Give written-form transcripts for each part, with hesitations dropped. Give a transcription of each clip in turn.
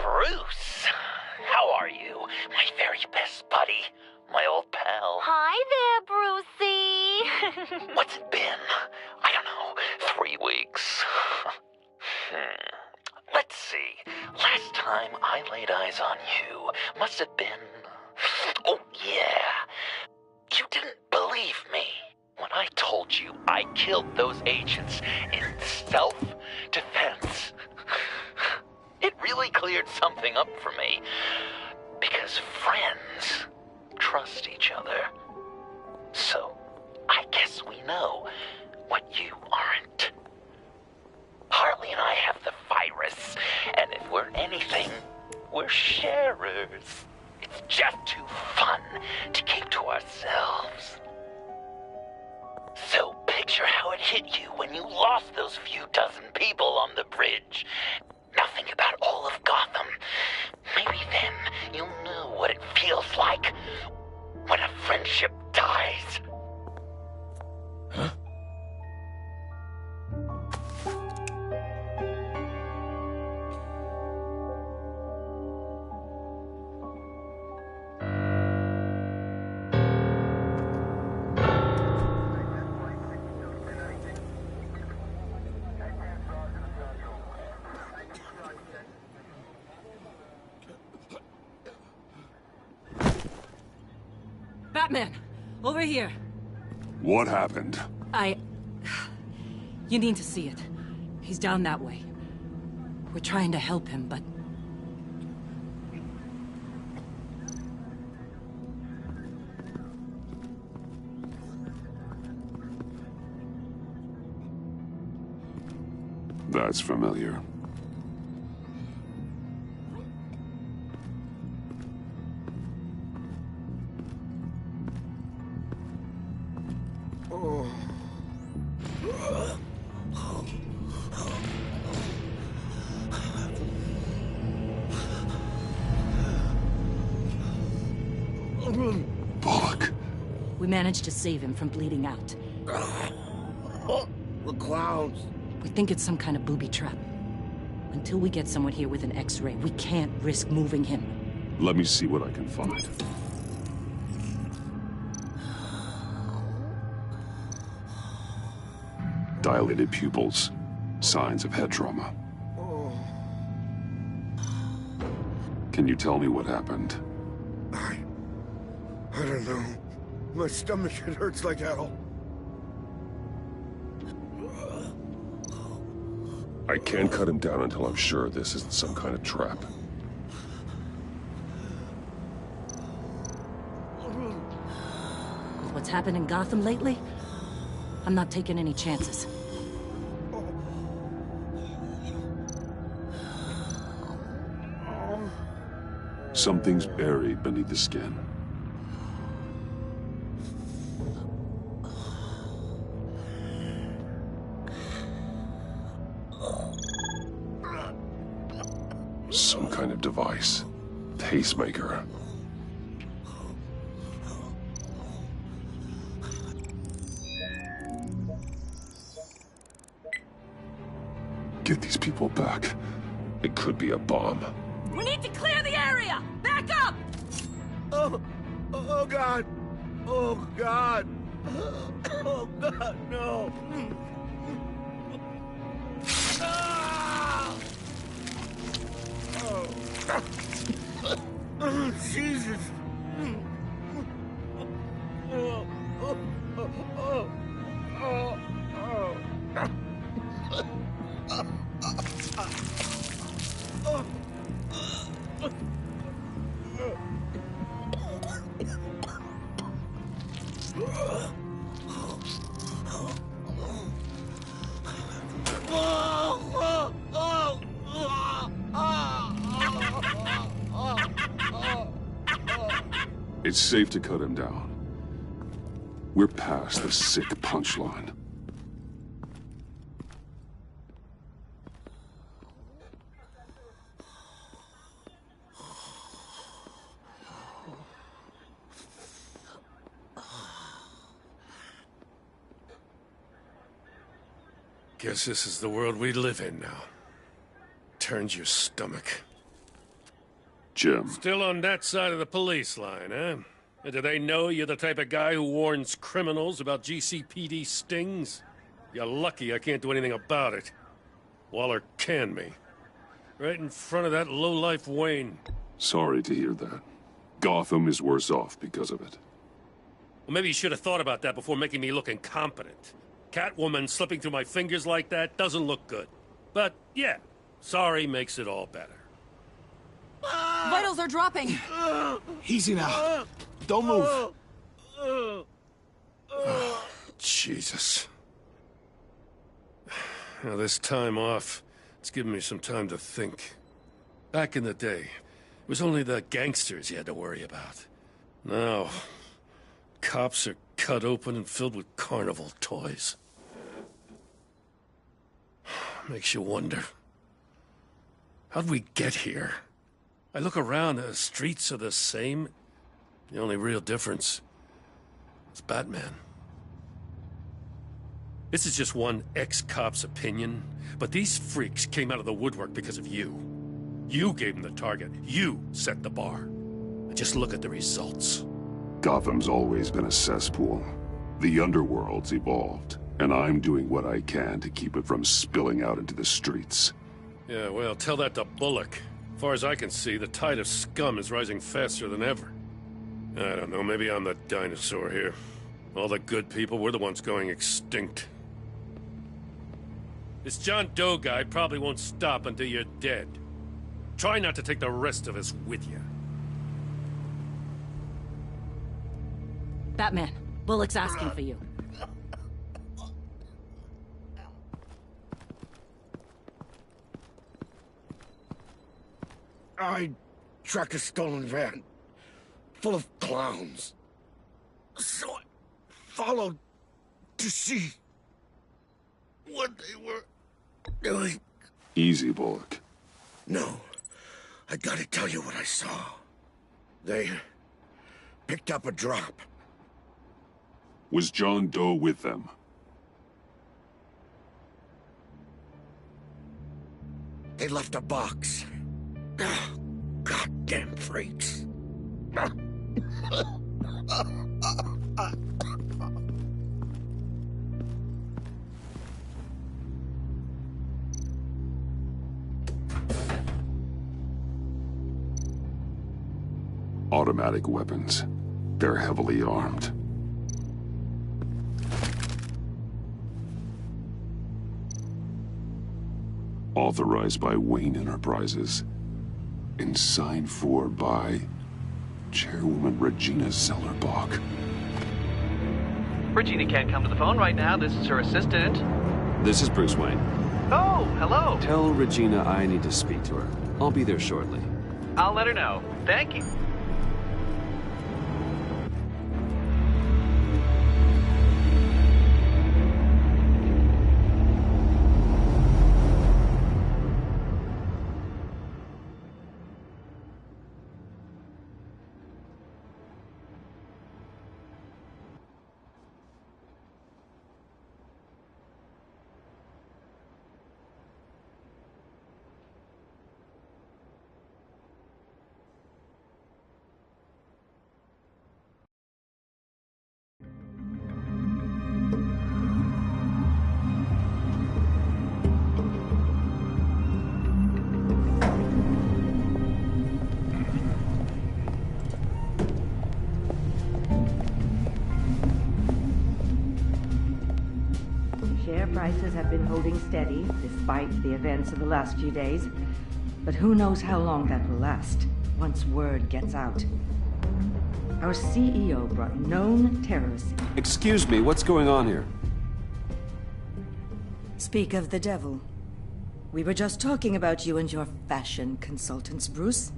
Bruce, how are you? My very best buddy, my old pal. Hi there, Brucey. What's it been? I don't know, 3 weeks. Let's see. Last time I laid eyes on you must have been... Oh, yeah. You didn't believe me when I told you I killed those agents in self-defense. It really cleared something up for me. Because friends trust each other. So, I guess we know what you aren't. Harley and I have the virus, and if we're anything, we're sharers. It's just too fun to keep to ourselves. So picture how it hit you when you lost those few dozen people on the bridge. Nothing about all of Gotham. Maybe then you'll know what it feels like when a friendship dies. Huh? Batman! Over here! What happened? You need to see it. He's down that way. We're trying to help him, but... That's familiar. Bullock. We managed to save him from bleeding out. The clouds. We think it's some kind of booby trap. Until we get someone here with an X-ray, we can't risk moving him. Let me see what I can find. Dilated pupils. Signs of head trauma. Can you tell me what happened? I don't know. My stomach, it hurts like hell. I can't cut him down until I'm sure this isn't some kind of trap. With what's happened in Gotham lately, I'm not taking any chances. Something's buried beneath the skin. Some kind of device. Pacemaker. Get these people back. It could be a bomb. We need to clear the area! Back up! Oh God! Oh God! Oh God, no! Ah! Oh, Jesus! It's safe to cut him down. We're past the sick punchline. Guess this is the world we live in now. Turns your stomach. Jim. Still on that side of the police line, huh? And do they know you're the type of guy who warns criminals about GCPD stings? You're lucky I can't do anything about it. Waller canned me. Right in front of that lowlife Wayne. Sorry to hear that. Gotham is worse off because of it. Well, maybe you should have thought about that before making me look incompetent. Catwoman slipping through my fingers like that doesn't look good. But, yeah, sorry makes it all better. Vitals are dropping. Easy now. Don't move. Jesus. Now, this time off, it's given me some time to think. Back in the day, it was only the gangsters you had to worry about. Now, cops are cut open and filled with carnival toys. Makes you wonder. How'd we get here? I look around, the streets are the same. The only real difference is Batman. This is just one ex-cop's opinion, but these freaks came out of the woodwork because of you. You gave them the target. You set the bar. And just look at the results. Gotham's always been a cesspool. The underworld's evolved, and I'm doing what I can to keep it from spilling out into the streets. Yeah, well, tell that to Bullock. As far as I can see, the tide of scum is rising faster than ever. I don't know, maybe I'm the dinosaur here. All the good people, we're the ones going extinct. This John Doe guy probably won't stop until you're dead. Try not to take the rest of us with you. Batman, Bullock's asking for you. I tracked a stolen van full of clowns. So I followed to see what they were doing. Easy, Bullock. No, I gotta tell you what I saw. They picked up a drop. Was John Doe with them? They left a box. Oh, goddamn freaks. Automatic weapons. They're heavily armed. Authorized by Wayne Enterprises. And signed for by Chairwoman Regina Zellerbach. Regina can't come to the phone right now. This is her assistant. This is Bruce Wayne. Oh, hello. Tell Regina I need to speak to her. I'll be there shortly. I'll let her know. Thank you. Share prices have been holding steady despite the events of the last few days. But who knows how long that will last once word gets out. Our CEO brought known terrorists. Excuse me, what's going on here? Speak of the devil. We were just talking about you and your fashion consultants, Bruce.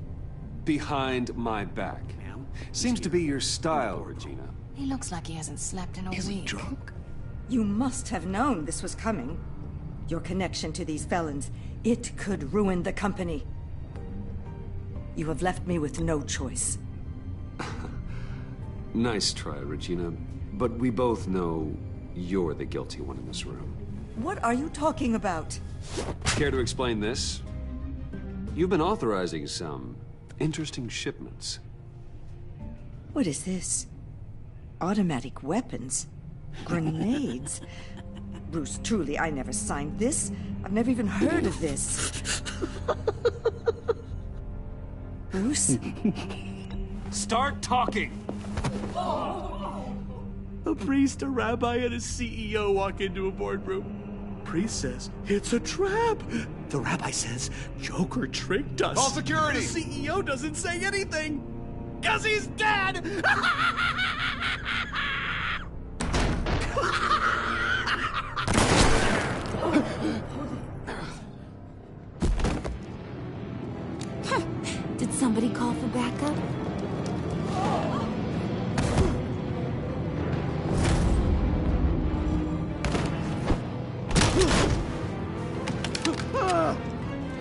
Behind my back. Seems to be your style, Regina. He looks like he hasn't slept in a Is he week. drunk? You must have known this was coming. Your connection to these felons, it could ruin the company. You have left me with no choice. Nice try, Regina. But we both know you're the guilty one in this room. What are you talking about? Care to explain this? You've been authorizing some Interesting shipments. What is this? Automatic weapons? Grenades? Bruce, truly, I never signed this. I've never even heard of this. Bruce? Start talking! A priest, a rabbi, and a CEO walk into a boardroom. Priest says, it's a trap. The rabbi says, Joker tricked us. Call security! The CEO doesn't say anything. 'Cause he's dead! Did somebody call for backup?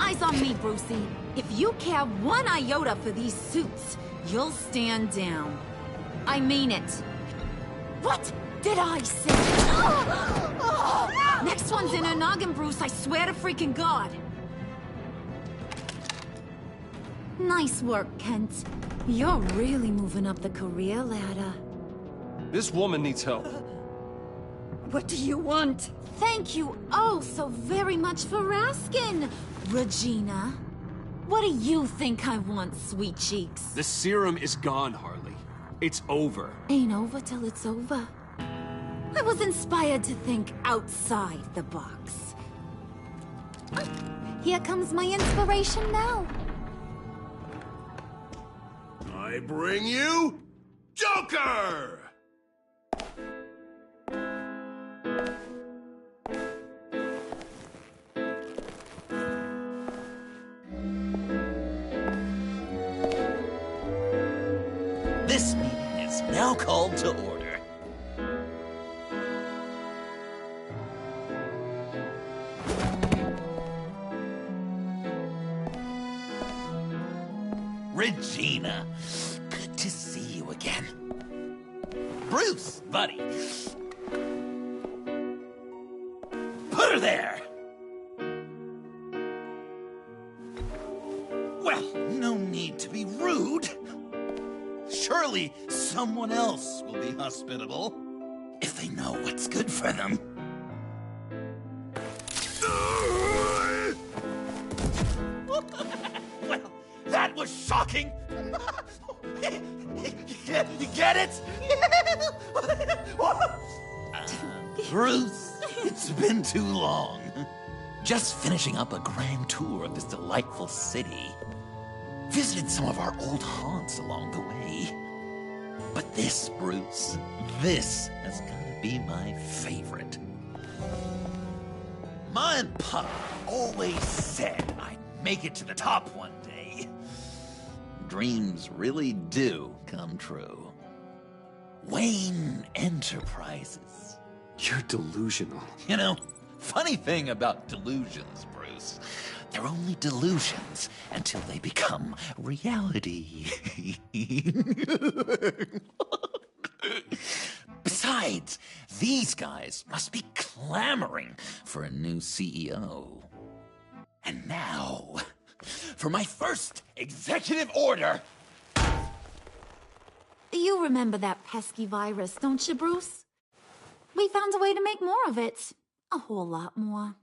Eyes on me, Brucey. If you care one iota for these suits, you'll stand down. I mean it. What did I say? Next one's in her noggin, Bruce. I swear to freaking God. Nice work, Kent. You're really moving up the career ladder. This woman needs help. What do you want? Thank you oh so very much for asking, Regina. What do you think I want, sweet cheeks? The serum is gone, Harley. It's over. Ain't over till it's over. I was inspired to think outside the box. Here comes my inspiration now. I bring you Joker! This meeting is now called to order. Regina, good to see you again. Bruce, buddy. Put her there! Well, no need to be rude. Surely someone else will be hospitable if they know what's good for them. Well, that was shocking. You get it? Bruce, it's been too long. Just finishing up a grand tour of this delightful city. Visited some of our old haunts along the way. But this, Bruce, this has got to be my favorite. Ma and Pa always said I'd make it to the top one day. Dreams really do come true. Wayne Enterprises. You're delusional. You know, funny thing about delusions, Bruce. They're only delusions until they become reality. Besides, these guys must be clamoring for a new CEO. And now, for my first executive order. You remember that pesky virus, don't you, Bruce? We found a way to make more of it. A whole lot more.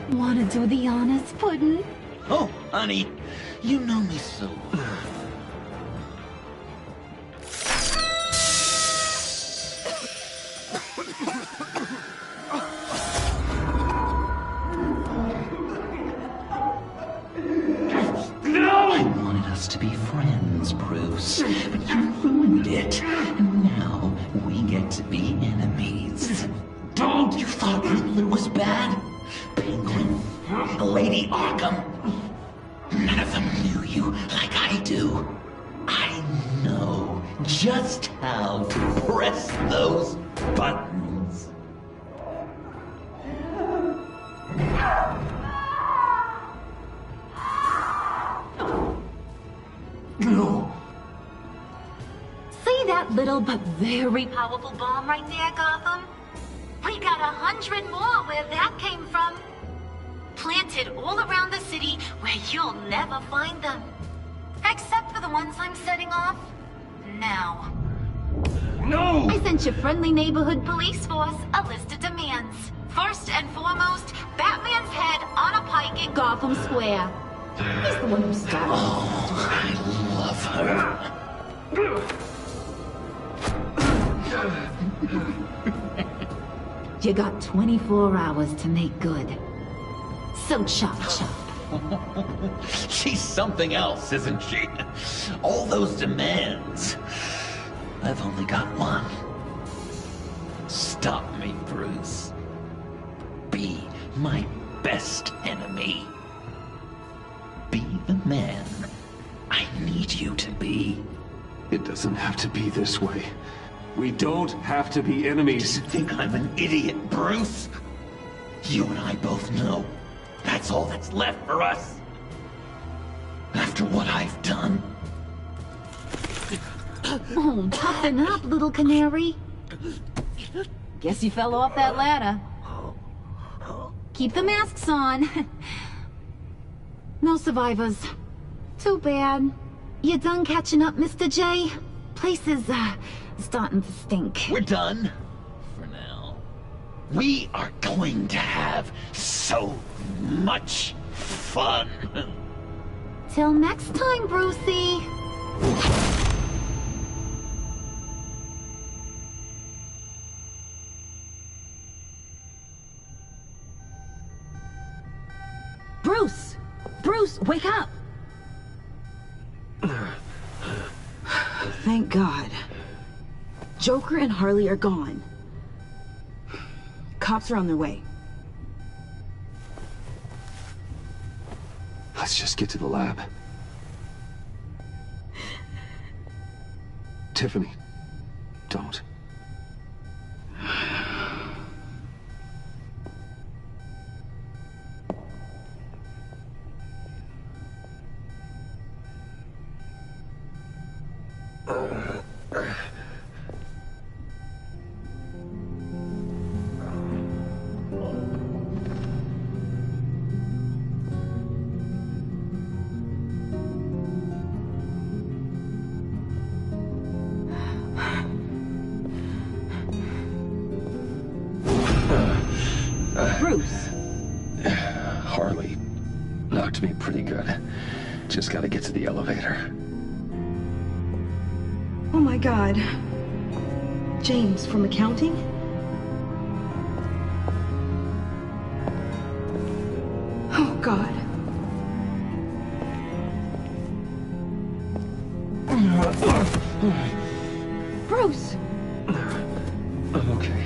Wanna do the honors, Puddin'? Oh, honey, you know me so well. I wanted us to be friends, Bruce, but you ruined it. And now we get to be enemies. Don't! You thought Riddler was bad? Penguin, Lady Arkham. None of them knew you like I do. I know just how to press those buttons. little but very powerful bomb right there, Gotham. We got 100 more where that came from. Planted all around the city where you'll never find them. Except for the ones I'm setting off now. No! I sent your friendly neighborhood police force a list of demands. First and foremost, Batman's head on a pike in Gotham Square. He's the one who started. Oh, I love her. You got 24 hours to make good. So chop chop. She's something else, isn't she? All those demands. I've only got one. Stop me, Bruce. Be my best enemy. Be the man I need you to be. It doesn't have to be this way. We don't have to be enemies. You think I'm an idiot, Bruce? You and I both know that's all that's left for us. After what I've done. Oh, toughen up, little canary. Guess you fell off that ladder. Keep the masks on. No survivors. Too bad. You done catching up, Mr. J? Place is, starting to stink. We're done. For now. We are going to have so much fun. Till next time, Brucey. Bruce! Bruce, wake up! Thank God. Joker and Harley are gone. Cops are on their way. Let's just get to the lab. Tiffany, don't. Bruce! Harley knocked me pretty good. Just gotta get to the elevator. Oh my God. James, from accounting? Oh God. Bruce! I'm okay.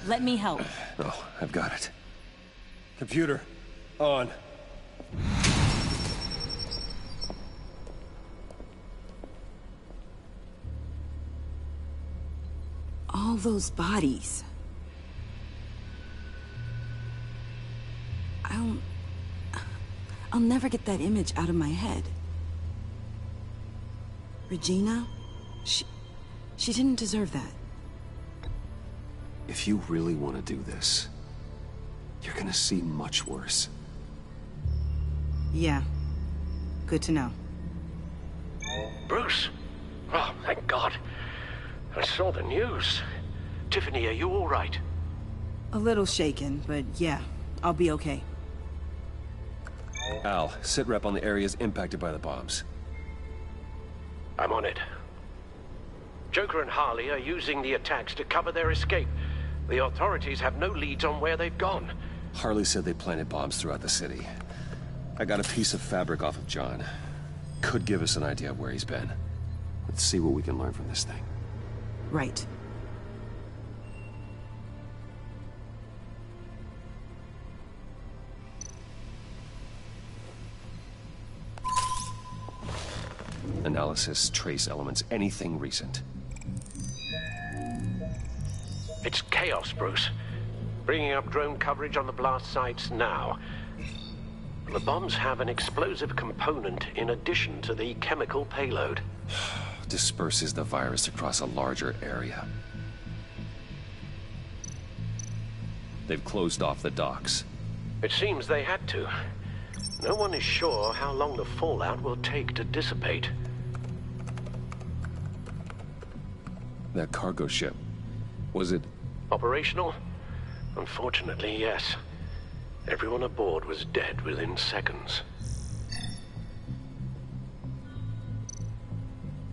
Let me help. Oh, I've got it. Computer, on. All those bodies. I'll never get that image out of my head. Regina? She didn't deserve that. If you really want to do this, you're gonna see much worse. Yeah. Good to know. Bruce? Oh, thank God. I saw the news. Tiffany, are you all right? A little shaken, but yeah, I'll be okay. Al, sit rep on the areas impacted by the bombs. I'm on it. Joker and Harley are using the attacks to cover their escape. The authorities have no leads on where they've gone. Harley said they planted bombs throughout the city. I got a piece of fabric off of John. Could give us an idea of where he's been. Let's see what we can learn from this thing. Right. Analysis, trace elements, anything recent. It's chaos, Bruce. Bringing up drone coverage on the blast sites now. The bombs have an explosive component in addition to the chemical payload. Disperses the virus across a larger area. They've closed off the docks. It seems they had to. No one is sure how long the fallout will take to dissipate. That cargo ship, was it... Operational? Unfortunately, yes. Everyone aboard was dead within seconds.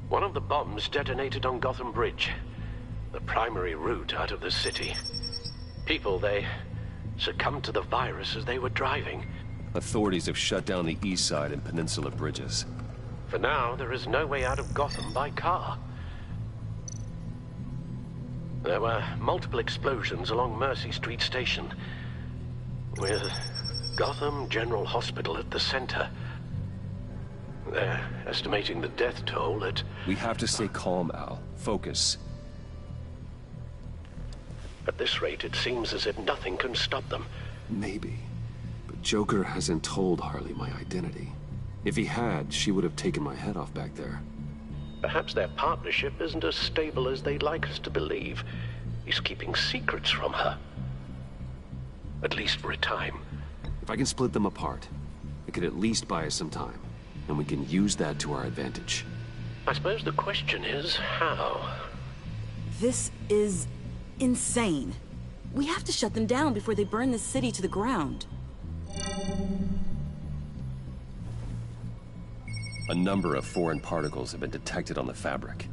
One of the bombs detonated on Gotham Bridge, the primary route out of the city. People, they succumbed to the virus as they were driving. Authorities have shut down the east side and peninsula bridges. For now, there is no way out of Gotham by car. There were multiple explosions along Mercy Street Station, with Gotham General Hospital at the center. They're estimating the death toll at... We have to stay calm, Al. Focus. At this rate, it seems as if nothing can stop them. Maybe. But Joker hasn't told Harley my identity. If he had, she would have taken my head off back there. Perhaps their partnership isn't as stable as they'd like us to believe. He's keeping secrets from her. At least for a time. If I can split them apart, it could at least buy us some time. And we can use that to our advantage. I suppose the question is, how? This is insane. We have to shut them down before they burn this city to the ground. A number of foreign particles have been detected on the fabric.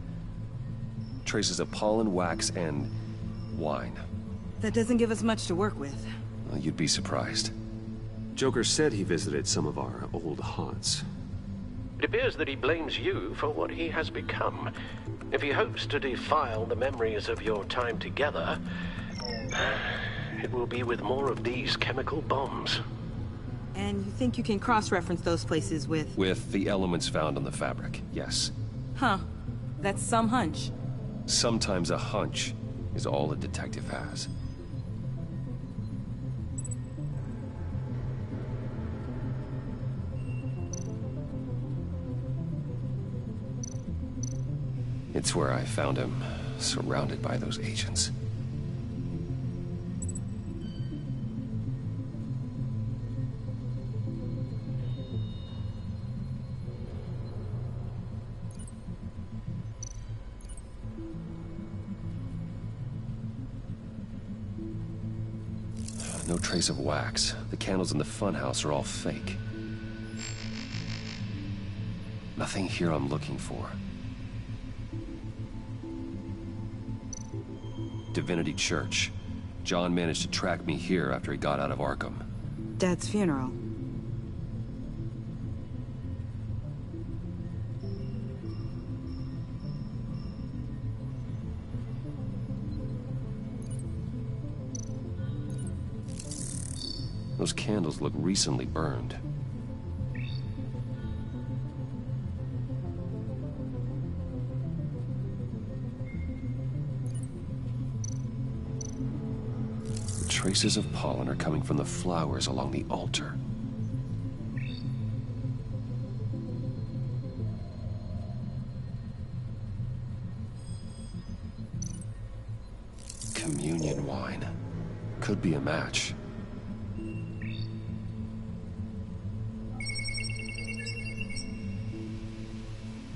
Traces of pollen, wax, and wine. That doesn't give us much to work with. Well, you'd be surprised. Joker said he visited some of our old haunts. It appears that he blames you for what he has become. If he hopes to defile the memories of your time together, it will be with more of these chemical bombs. And you think you can cross-reference those places with... With the elements found on the fabric, yes. Huh. That's some hunch. Sometimes a hunch is all a detective has. It's where I found him, surrounded by those agents. No trace of wax. The candles in the funhouse are all fake. Nothing here I'm looking for. Divinity Church. John managed to track me here after he got out of Arkham. Dad's funeral. Those candles look recently burned. Traces of pollen are coming from the flowers along the altar. Communion wine. Could be a match.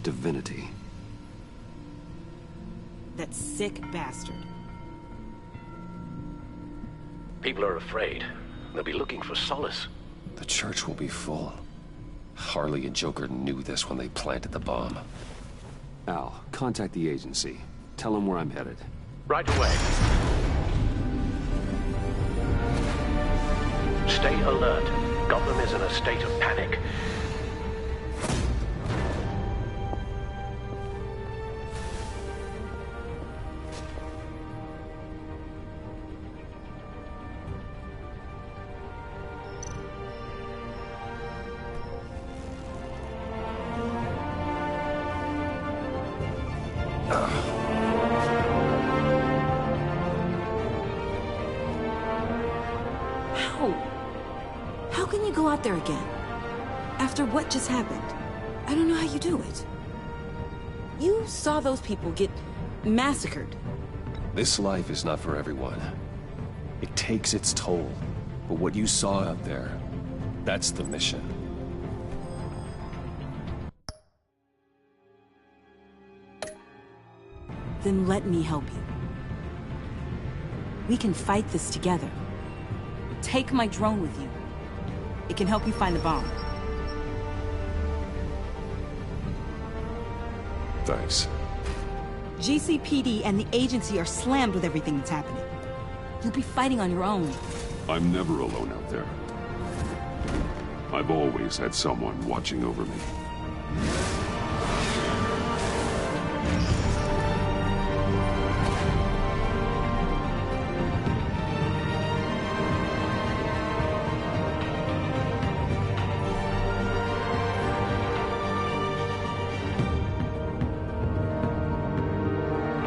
Divinity. That sick bastard. People are afraid. They'll be looking for solace. The church will be full. Harley and Joker knew this when they planted the bomb. Al, contact the agency. Tell them where I'm headed. Right away. Stay alert. Gotham is in a state of panic. How can you go out there again? After what just happened? I don't know how you do it. You saw those people get massacred. This life is not for everyone. It takes its toll. But what you saw out there, that's the mission. Then let me help you. We can fight this together. Take my drone with you. It can help you find the bomb. Thanks. GCPD and the agency are slammed with everything that's happening. You'll be fighting on your own. I'm never alone out there. I've always had someone watching over me.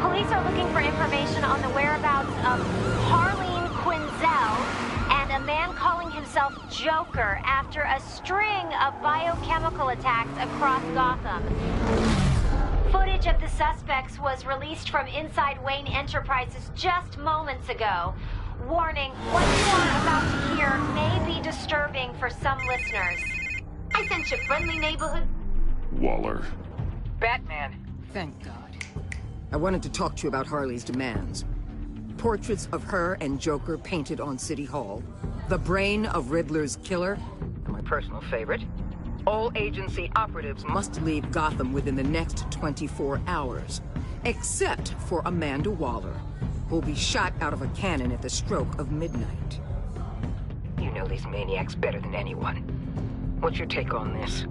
Police are looking for information on the whereabouts of Harleen Quinzel and a man calling himself Joker after a string of biochemical attacks across Gotham. Footage of the suspects was released from inside Wayne Enterprises just moments ago. Warning, what you are about to hear may be disturbing for some listeners. I sent you friendly neighborhood. Waller. Batman. Thank God. I wanted to talk to you about Harley's demands. Portraits of her and Joker painted on City Hall. The brain of Riddler's killer. And my personal favorite. All agency operatives must leave Gotham within the next 24 hours. Except for Amanda Waller, who'll be shot out of a cannon at the stroke of midnight. You know these maniacs better than anyone. What's your take on this?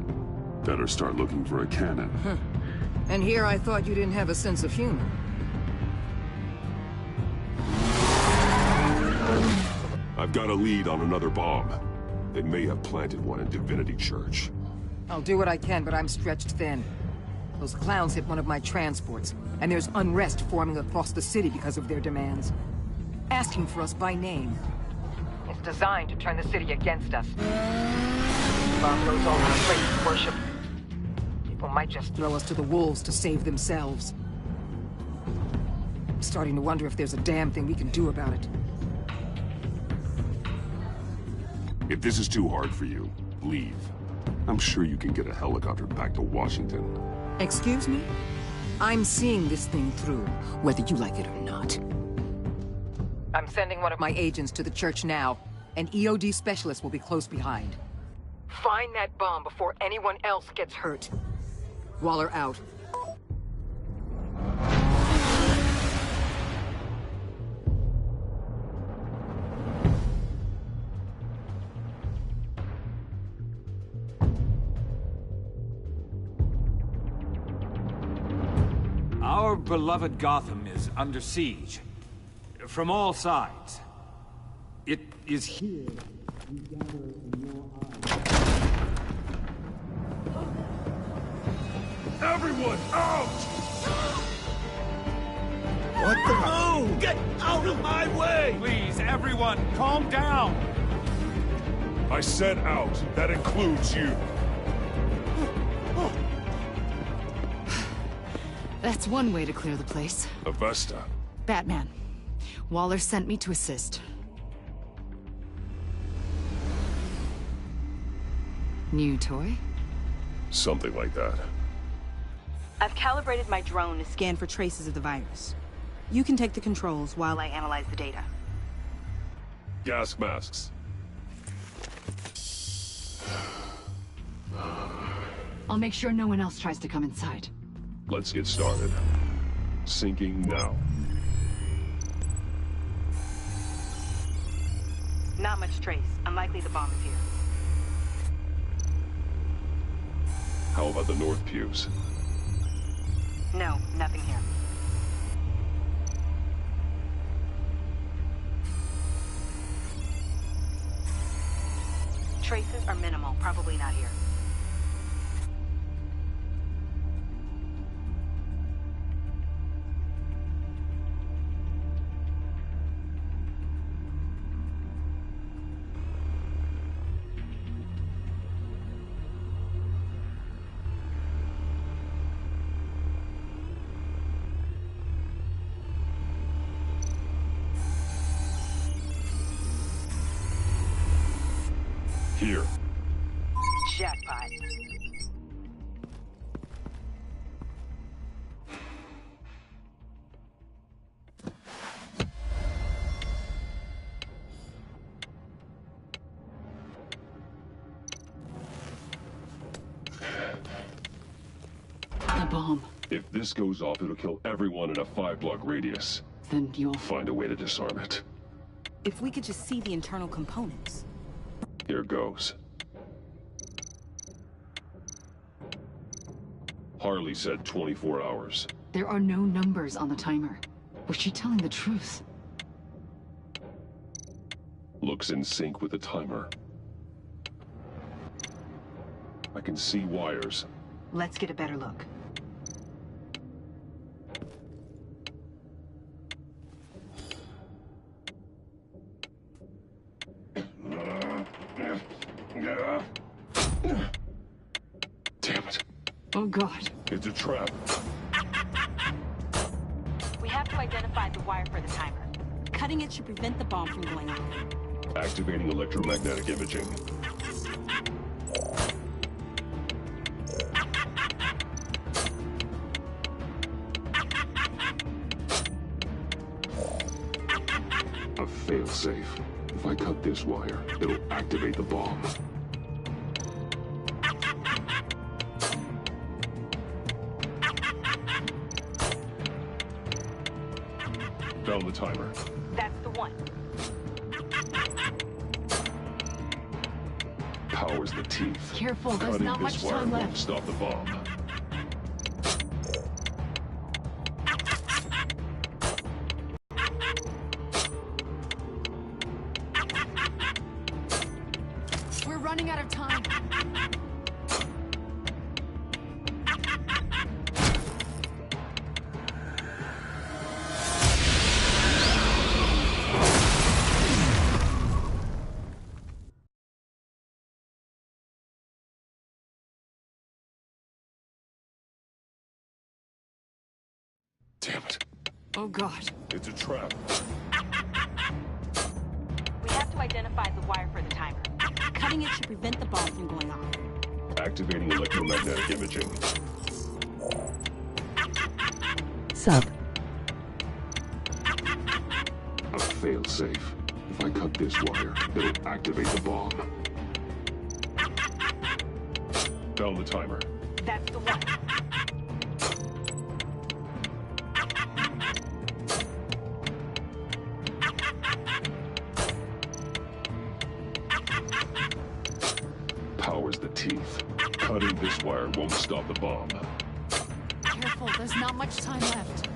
Better start looking for a cannon. Huh. And here I thought you didn't have a sense of humor. I've got a lead on another bomb. They may have planted one in Divinity Church. I'll do what I can, but I'm stretched thin. Those clowns hit one of my transports, and there's unrest forming across the city because of their demands. Asking for us by name. It's designed to turn the city against us. Bomb goes all over the place of worship. People might just throw us to the wolves to save themselves. I'm starting to wonder if there's a damn thing we can do about it. If this is too hard for you, leave. I'm sure you can get a helicopter back to Washington. Excuse me? I'm seeing this thing through, whether you like it or not. I'm sending one of my agents to the church now. An EOD specialist will be close behind. Find that bomb before anyone else gets hurt. Waller out. Our beloved Gotham is under siege. From all sides. It is here we gather in your eyes. Everyone, out! What the? Move! Get out of my way! Please, everyone, calm down! I said out. That includes you. That's one way to clear the place. Avesta. Batman. Waller sent me to assist. New toy? Something like that. I've calibrated my drone to scan for traces of the virus. You can take the controls while I analyze the data. Gas masks. I'll make sure no one else tries to come inside. Let's get started. Syncing now. Not much trace. Unlikely the bomb is here. How about the north pews? No, nothing here. Traces are minimal. Probably not here. Here. Jackpot. The bomb. If this goes off, it'll kill everyone in a 5-block radius. Then you'll find a way to disarm it. If we could just see the internal components. Here goes. Harley said 24 hours. There are no numbers on the timer. Was she telling the truth? Looks in sync with the timer. I can see wires. Let's get a better look. Damn it. Oh, God. It's a trap. We have to identify the wire for the timer. Cutting it should prevent the bomb from going off. Activating electromagnetic imaging. A failsafe. If I cut this wire, it'll activate the bomb. Found the timer. That's the one. Powers the teeth. Careful, there's Cutting not much this wire time won't left. stop the bomb. We're running out of time. Damn it. Oh, God. It's a trap. We have to identify the wire for the timer. Cutting it should prevent the bomb from going off. Activating electromagnetic imaging. Sub. A failsafe. If I cut this wire, it'll activate the bomb. Found the timer. That's the one. Powers the teeth. Cutting this wire won't stop the bomb. Careful, there's not much time left.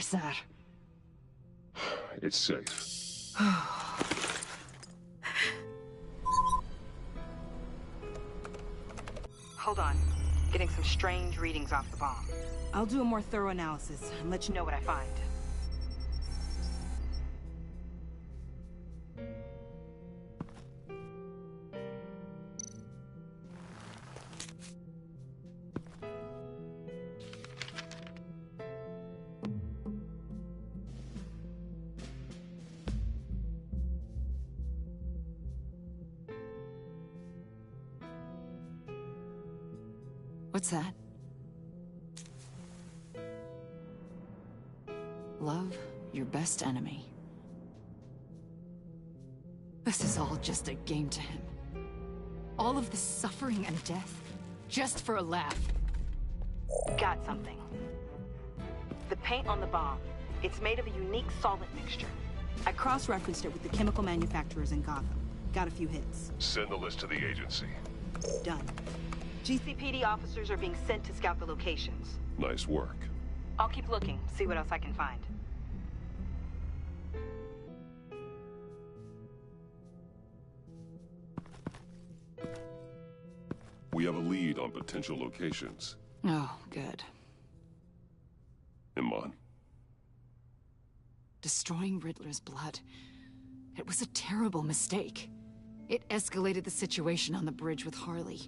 sir. It's safe. Hold on. Getting some strange readings off the bomb. I'll do a more thorough analysis and let you know what I find. What's that? Love your best enemy. This is all just a game to him. All of this suffering and death, just for a laugh. Got something. The paint on the bomb. It's made of a unique solvent mixture. I cross-referenced it with the chemical manufacturers in Gotham. Got a few hits. Send the list to the agency. Done. GCPD officers are being sent to scout the locations. Nice work. I'll keep looking, see what else I can find. We have a lead on potential locations. Oh, good. Iman. Destroying Riddler's blood. It was a terrible mistake. It escalated the situation on the bridge with Harley.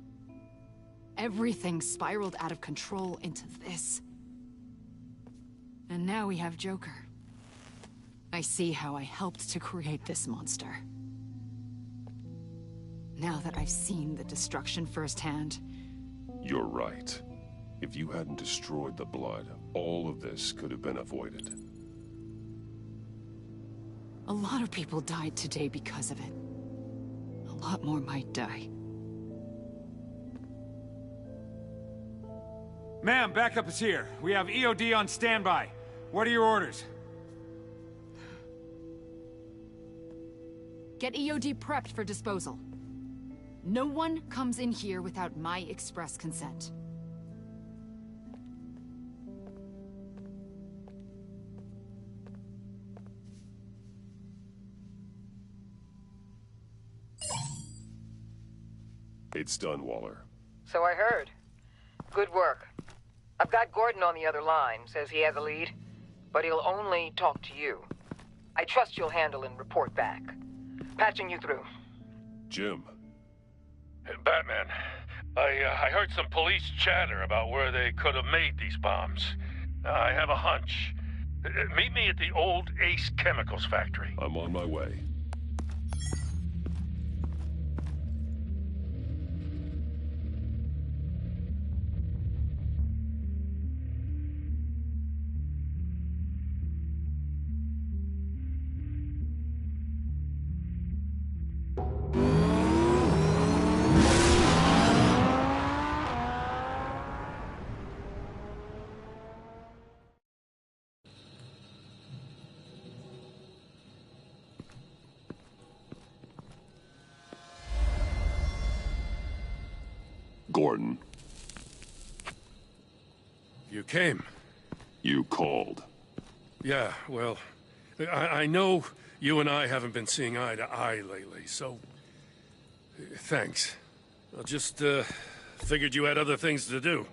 Everything spiraled out of control into this. And now we have Joker. I see how I helped to create this monster. Now that I've seen the destruction firsthand... You're right. If you hadn't destroyed the blood, all of this could have been avoided. A lot of people died today because of it. A lot more might die. Ma'am, backup is here. We have EOD on standby. What are your orders? Get EOD prepped for disposal. No one comes in here without my express consent. It's done, Waller. So I heard. Good work. I've got Gordon on the other line, says he has a lead, but he'll only talk to you. I trust you'll handle and report back. Patching you through. Jim. Batman, I heard some police chatter about where they could have made these bombs. I have a hunch. Meet me at the old Ace Chemicals factory. I'm on my way. Gordon. You came. You called. Yeah, well, I know you and I haven't been seeing eye to eye lately, so... thanks. I just, figured you had other things to do.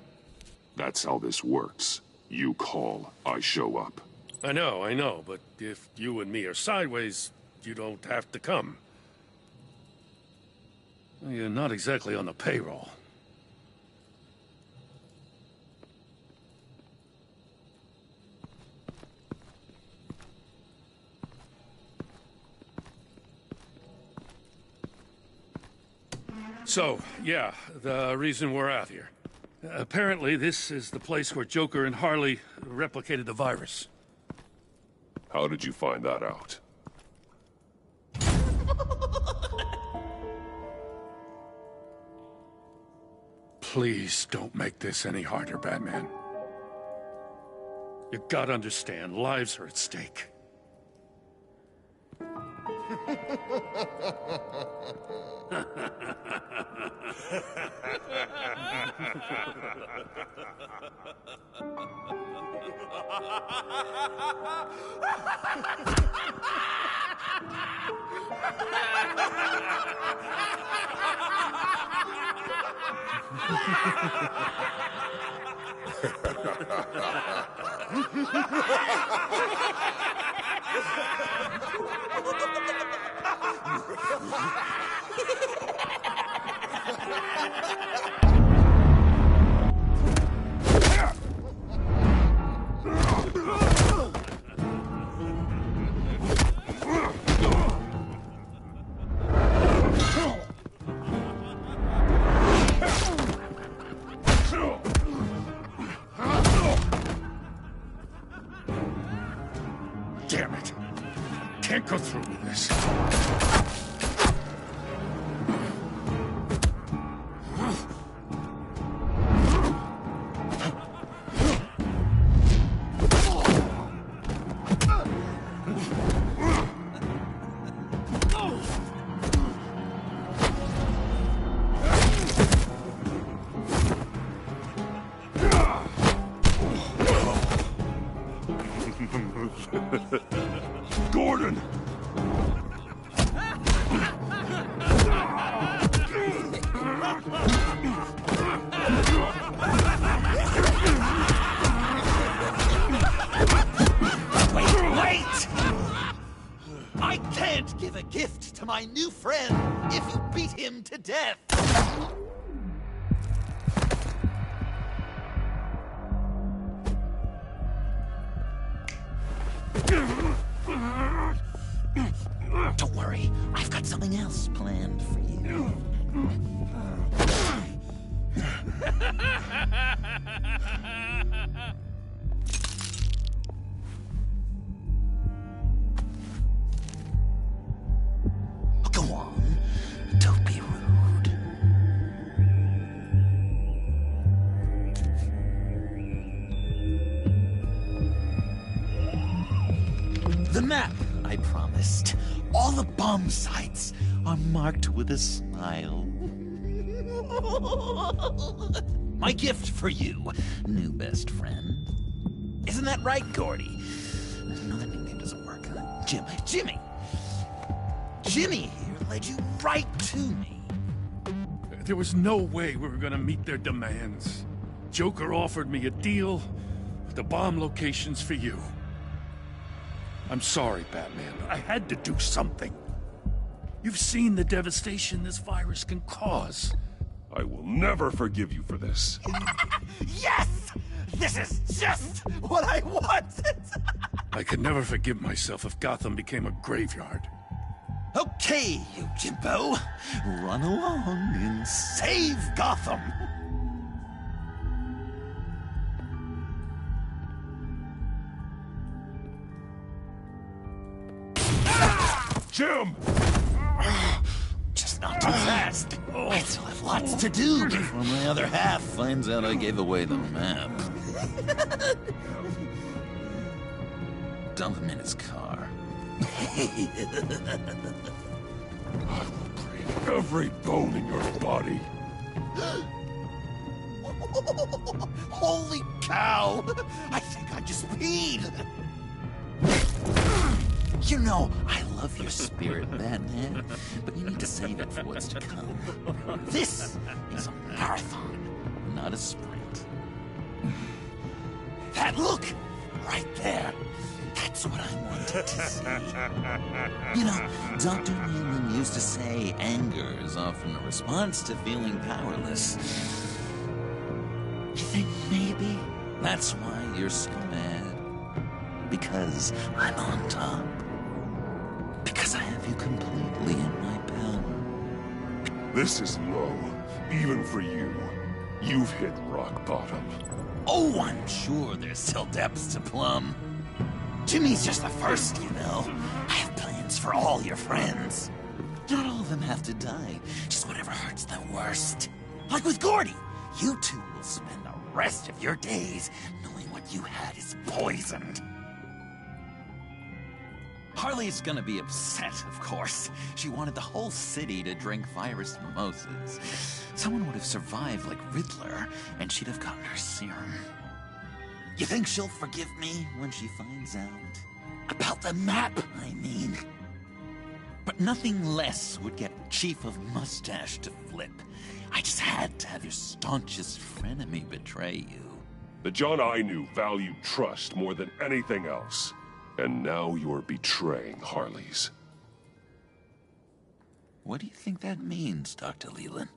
That's how this works. You call, I show up. I know, but if you and me are sideways, you don't have to come. You're not exactly on the payroll. So, yeah, the reason we're out here. Apparently, this is the place where Joker and Harley replicated the virus. How did you find that out? Please don't make this any harder, Batman. You gotta understand, lives are at stake. Damn it. Can't go through with this. Gordon! Wait! I can't give a gift to my new friend if you beat him to death! Don't worry, I've got something else planned for you. Go on, don't be rude. The map I promised. All the bomb sites are marked with a smile. My gift for you, new best friend. Isn't that right, Gordy? No, that nickname doesn't work. Jimmy. Jimmy here led you right to me. There was no way we were gonna meet their demands. Joker offered me a deal. The bomb location's for you. I'm sorry, Batman. I had to do something. You've seen the devastation this virus can cause. I will never forgive you for this. Yes! This is just what I wanted! I could never forgive myself if Gotham became a graveyard. Okay, you Jimbo. Run along and save Gotham. Jim! Just not too fast. I still have lots to do before my other half finds out I gave away the map. Dump him in his car. I will break every bone in your body. Holy cow! I think I just peed! You know, I love your spirit, Batman, but you need to save it for what's to come. This is a marathon, not a sprint. That look! Right there! That's what I wanted to see. You know, Dr. Newman used to say anger is often a response to feeling powerless. You think maybe that's why you're so mad? Because I'm on top? Because I have you completely in my power? This is low, even for you. You've hit rock bottom. Oh, I'm sure there's still depths to plumb. Jimmy's just the first, you know. I have plans for all your friends. Not all of them have to die, just whatever hurts them worst. Like with Gordy, you two will spend the rest of your days knowing what you had is poisoned. Harley's gonna be upset, of course. She wanted the whole city to drink virus mimosas. Someone would have survived like Riddler, and she'd have gotten her serum. You think she'll forgive me when she finds out? About the map, I mean. But nothing less would get Chief of Mustache to flip. I just had to have your staunchest frenemy betray you. The John I knew valued trust more than anything else. And now you're betraying Harley's. What do you think that means, Dr. Leland?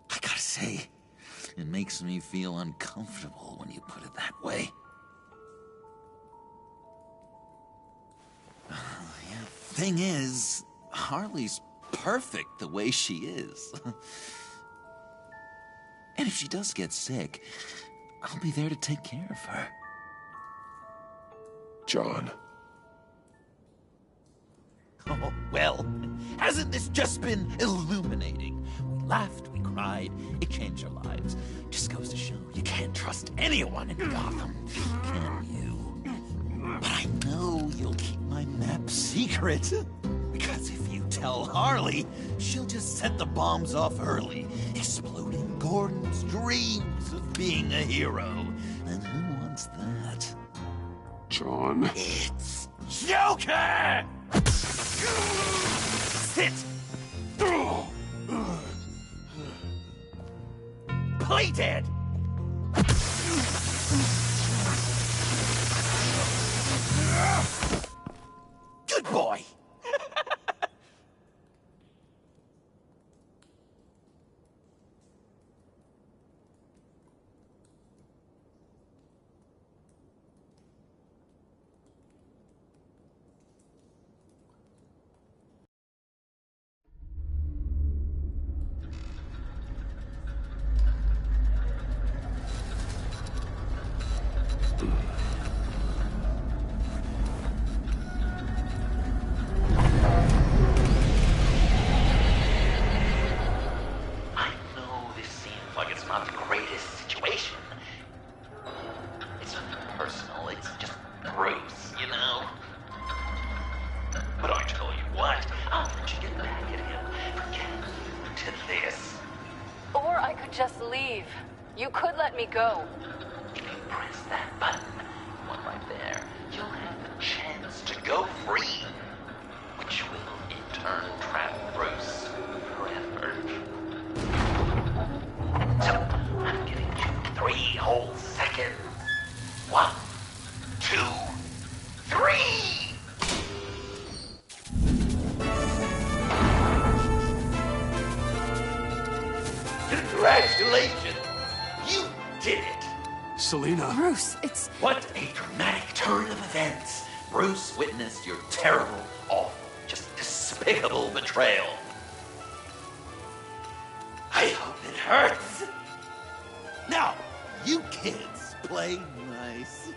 I gotta say, it makes me feel uncomfortable when you put it that way. Thing is, Harley's perfect the way she is. And if she does get sick, I'll be there to take care of her. John. Oh, well, hasn't this just been illuminating? We laughed, we cried, it changed our lives. Just goes to show you can't trust anyone in Gotham, can you? But I know you'll keep my map secret. Because if you tell Harley, she'll just set the bombs off early, exploding Gordon's dreams of being a hero. And who wants that? John. It's Joker! Sit! Play dead! Good boy! Just leave. You could let me go. If you press that button, one right there, you'll have the chance to go free, which will in turn trap Bruce forever. So, I'm giving you 3 whole seconds. 1, 2, 3! Congratulations! You did it! Selina. Bruce, it's... What a dramatic turn of events! Bruce witnessed your terrible, awful, just despicable betrayal. I hope it hurts! Now, you kids play nice.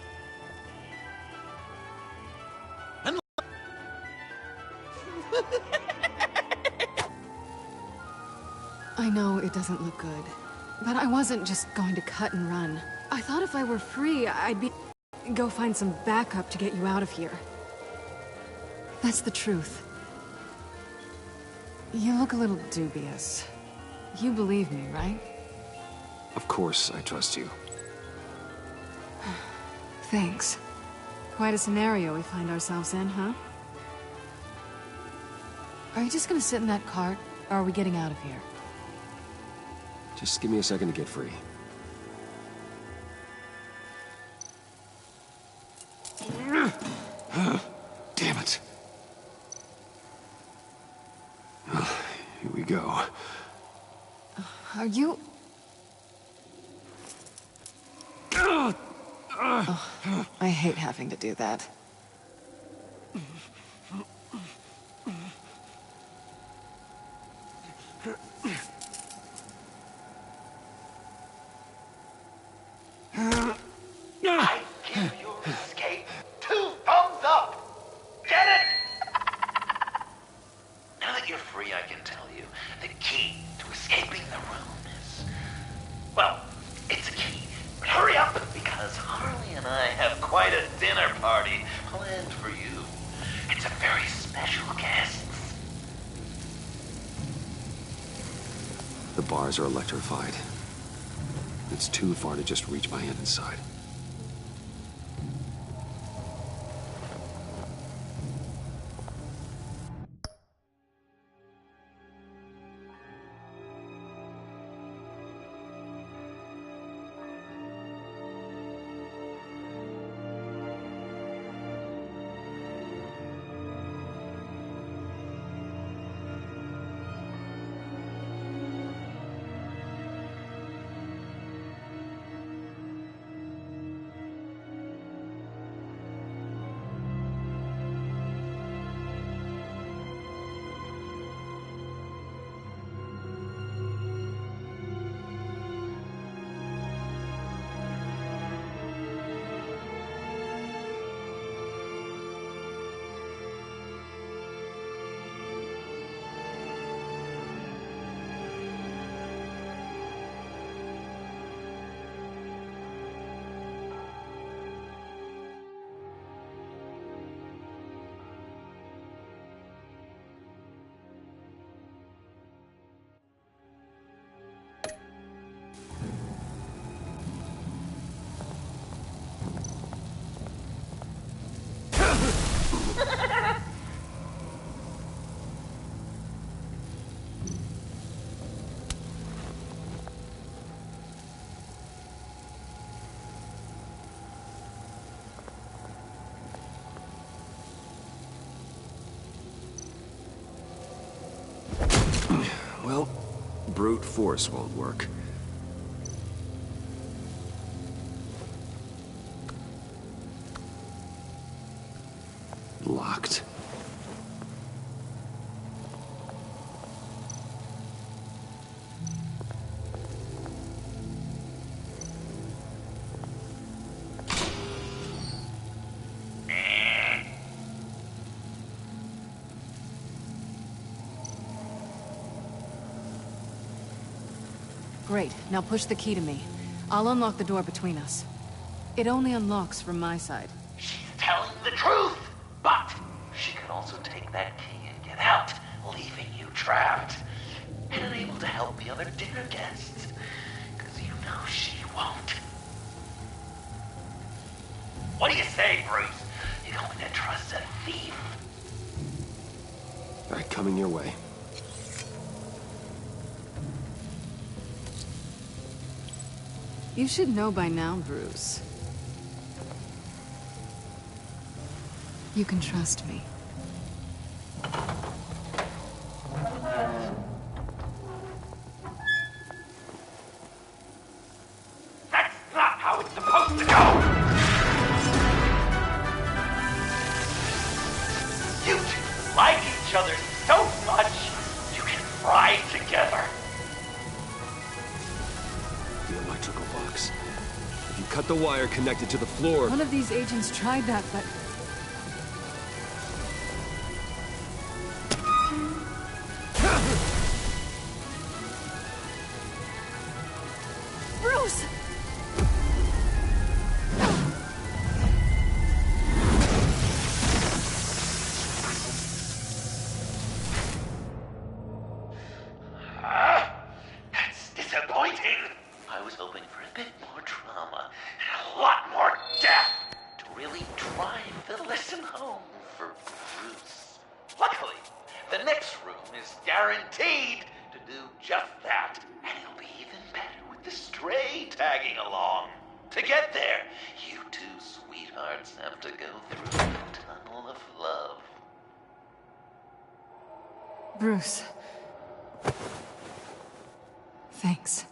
And I know it doesn't look good, but I wasn't just going to cut and run. I thought if I were free, go find some backup to get you out of here. That's the truth. You look a little dubious. You believe me, right? Of course, I trust you. Thanks. Quite a scenario we find ourselves in, huh? Are you just gonna sit in that cart, or are we getting out of here? Just give me a second to get free. Damn it. Here we go. Are you... Oh, I hate having to do that. I give your escape 2 thumbs up! Get it? Now that you're free, I can tell you the key to escaping the room is... Well, it's a key. But hurry up, because Harley and I have quite a dinner party planned for you. bars are electrified. It's too far to just reach my hand inside. Well, brute force won't work. Locked. Great. Now push the key to me. I'll unlock the door between us. It only unlocks from my side. She's telling the truth! But she could also take that key and get out, leaving you trapped. And unable to help the other dinner guests. Because you know she won't. What do you say, Bruce? You going to trust a thief? All right, coming your way. You should know by now, Bruce. You can trust me. That's not how it's supposed to go! You two like each other so much, you can fry together. The electrical box. If you cut the wire connected to the floor... One of these agents tried that, but... Bruce! That's disappointing. I was hoping for a bit more drama and a lot more death to really drive the lesson home for Bruce. Luckily, the next room is guaranteed to do just that, and it'll be even better with the stray tagging along. To get there, you two sweethearts have to go through the tunnel of love. Bruce. Thanks.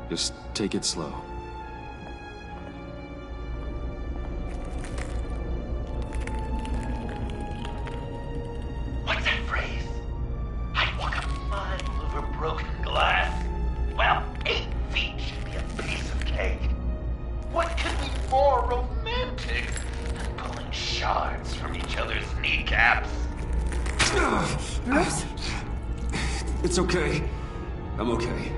Just take it slow. What's that phrase? I'd walk a mile over broken glass. Well, 8 feet should be a piece of cake. What could be more romantic than pulling shards from each other's kneecaps? It's okay. I'm okay.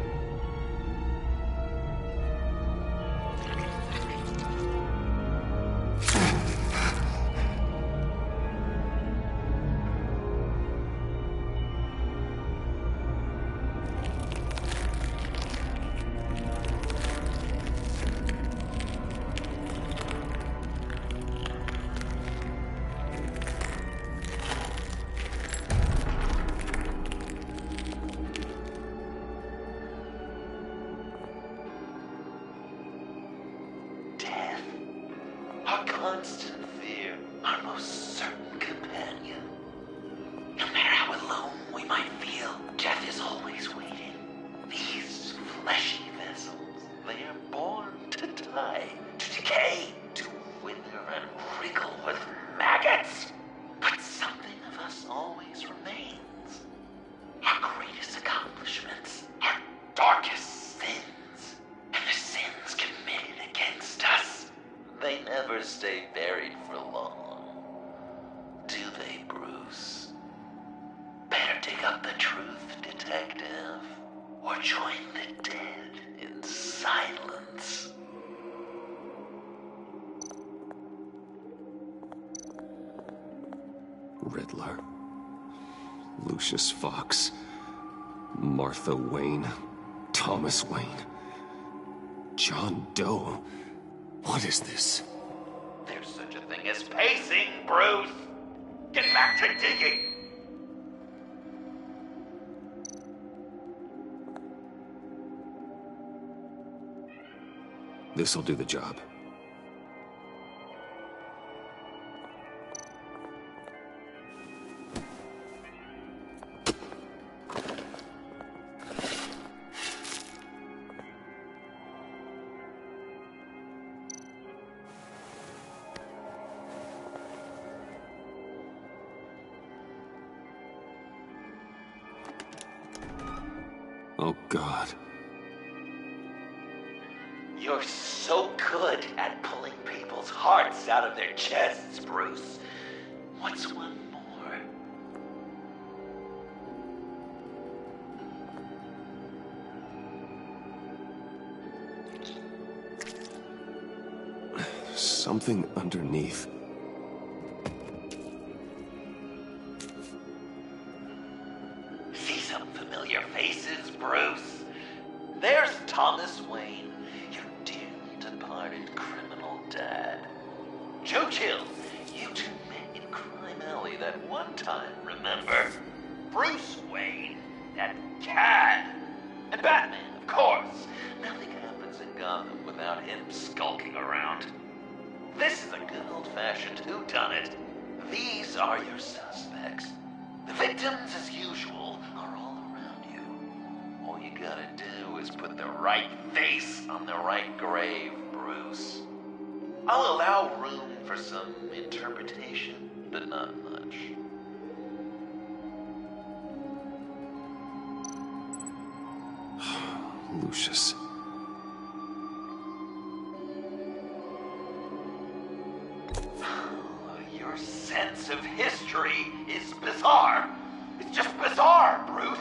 Our constant fear, our most certain companion. No matter how alone we might feel, death is always waiting. These fleshy vessels, they are born to die, to decay, to wither and wriggle with maggots. But something of us always remains. Our greatest accomplishments, our darkest sins, and the sins committed against us. They never stay buried for long. Do they, Bruce? Better dig up the truth, detective, or join the dead in silence. Riddler. Lucius Fox. Martha Wayne. Thomas Wayne. John Doe. What is this? There's such a thing as pacing, Bruce! Get back to digging! This'll do the job. Oh, God. You're so good at pulling people's hearts out of their chests, Bruce. What's one more? Something underneath. See some familiar faces, Bruce? There's Thomas Wayne, your dearly departed criminal dad. Joe Chill, you two met in Crime Alley that one time, remember? Bruce Wayne, that cad. And Batman, of course. Nothing happens in Gotham without him skulking around. This is a good old-fashioned whodunit. These are your suspects. The victims, as usual, are all around you. All you gotta do is put the right face on the right grave, Bruce. I'll allow room for some interpretation, but not much. Lucius. Your sense of history is bizarre. It's just bizarre, Bruce.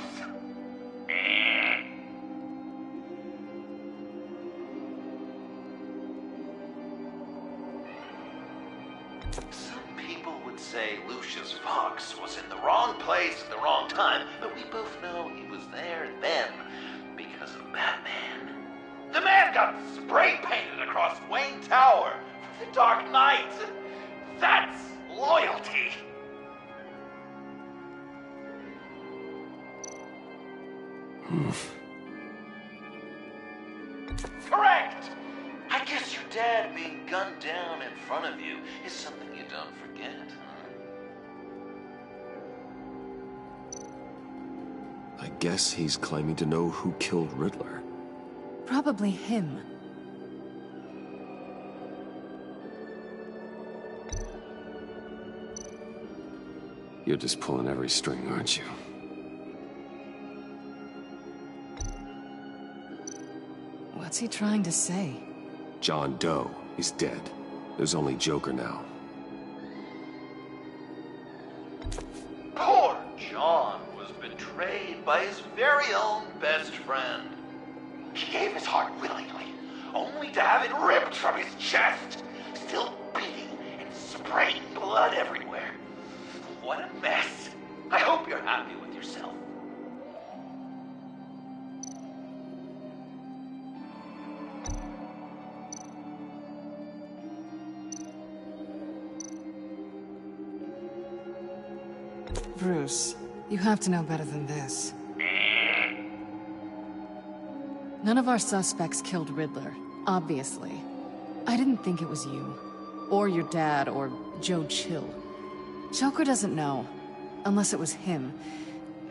Some people would say Lucius Fox was in the wrong place at the wrong time, but we both know he was there then because of Batman. The man got spray painted across Wayne Tower for the Dark Knight. That's loyalty. Correct. I guess your dad being gunned down in front of you is something you don't forget, huh? I guess he's claiming to know who killed Riddler. Probably him. You're just pulling every string, aren't you? What's he trying to say? John Doe is dead. There's only Joker now. Poor John was betrayed by his very very own best friend. He gave his heart willingly, only to have it ripped from his chest, still beating and spraying blood everywhere. What a mess. I hope you're happy with yourself. Bruce, you have to know better than this. None of our suspects killed Riddler, obviously. I didn't think it was you, or your dad, or Joe Chill. Joker doesn't know, unless it was him.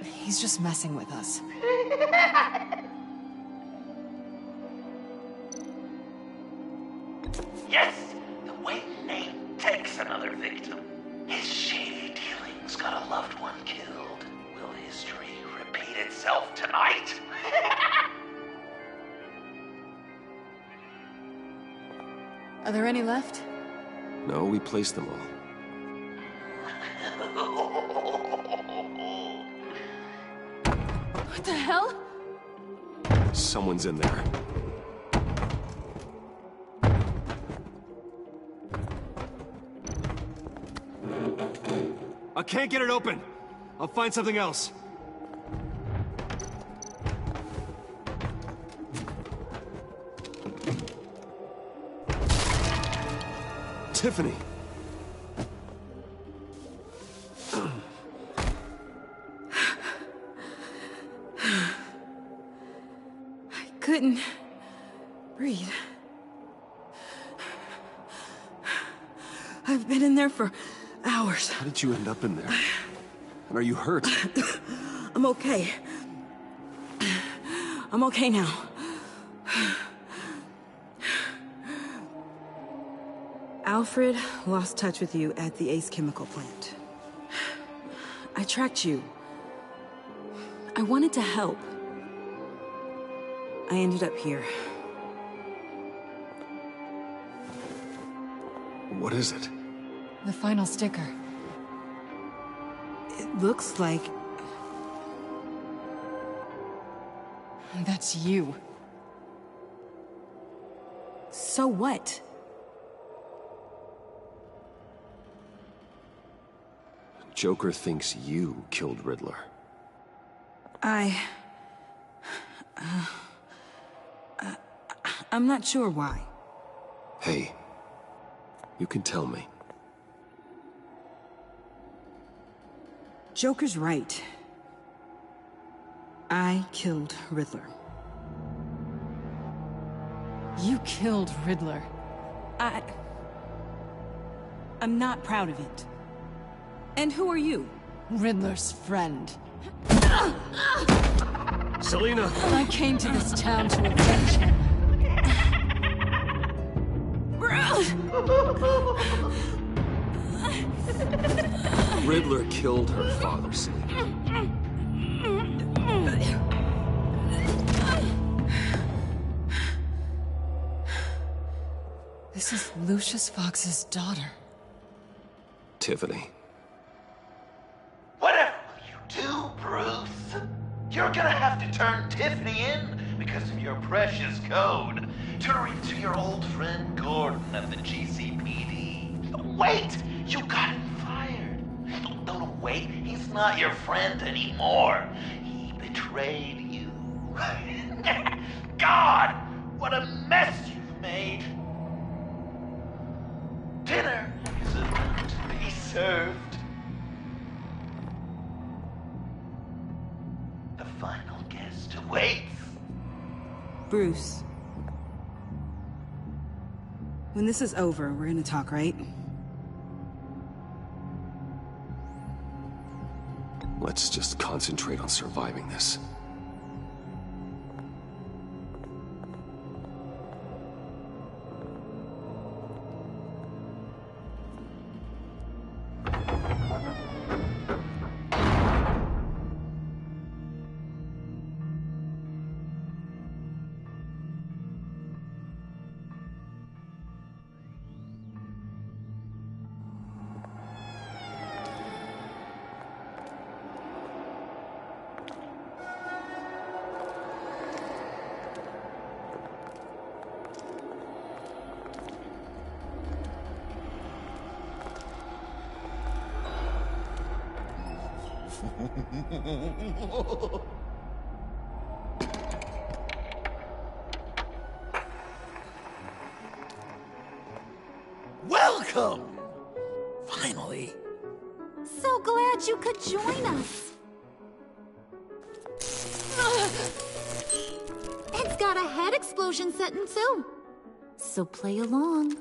He's just messing with us. Yes! The way Nate takes another victim. His shady dealings got a loved one killed. Will history repeat itself tonight? Are there any left? No, we placed them all. What the hell? Someone's in there. I can't get it open. I'll find something else. Tiffany. I couldn't breathe. I've been in there for hours. How did you end up in there? And are you hurt? I'm okay. I'm okay now. Alfred lost touch with you at the Ace chemical plant. I tracked you. I wanted to help. I ended up here. What is it? The final sticker. It looks like... That's you. So what? Joker thinks you killed Riddler. I'm not sure why. Hey, you can tell me. Joker's right. I killed Riddler. You killed Riddler. I'm not proud of it. And who are you? Riddler's friend. Selina! I came to this town to avenge him. Riddler killed her father, Selina. This is Lucius Fox's daughter. Tiffany. Whatever will you do, Bruce? You're gonna have to turn Tiffany in because of your precious code. Turn her into your old friend Gordon at the GCPD. Wait! You got him fired. No, wait. He's not your friend anymore. He betrayed you. God! What a mess you've made. Dinner is about to be served. The final guest awaits. Bruce. When this is over, we're gonna talk, right? Let's just concentrate on surviving this. Welcome! Finally. So glad you could join us. It's got a head explosion setting too. So play along.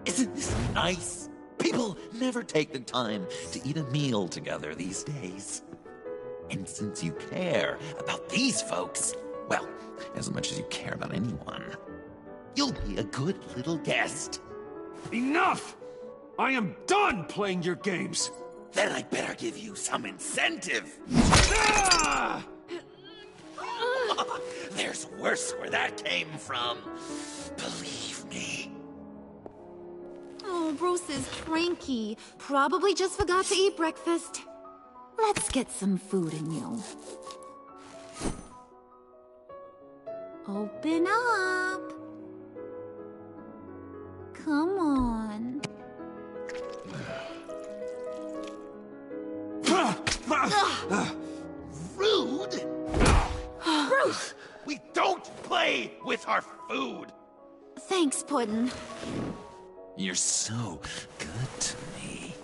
Isn't this nice? People never take the time to eat a meal together these days. And since you care about these folks, well, as much as you care about anyone, you'll be a good little guest. Enough! I am done playing your games! Then I better give you some incentive. Ah! There's worse where that came from. Believe me. Oh, Bruce is cranky. Probably just forgot to eat breakfast. Let's get some food in you. Open up. Come on. Rude? Bruce, we don't play with our food. Thanks, Puddin'. You're so good to me.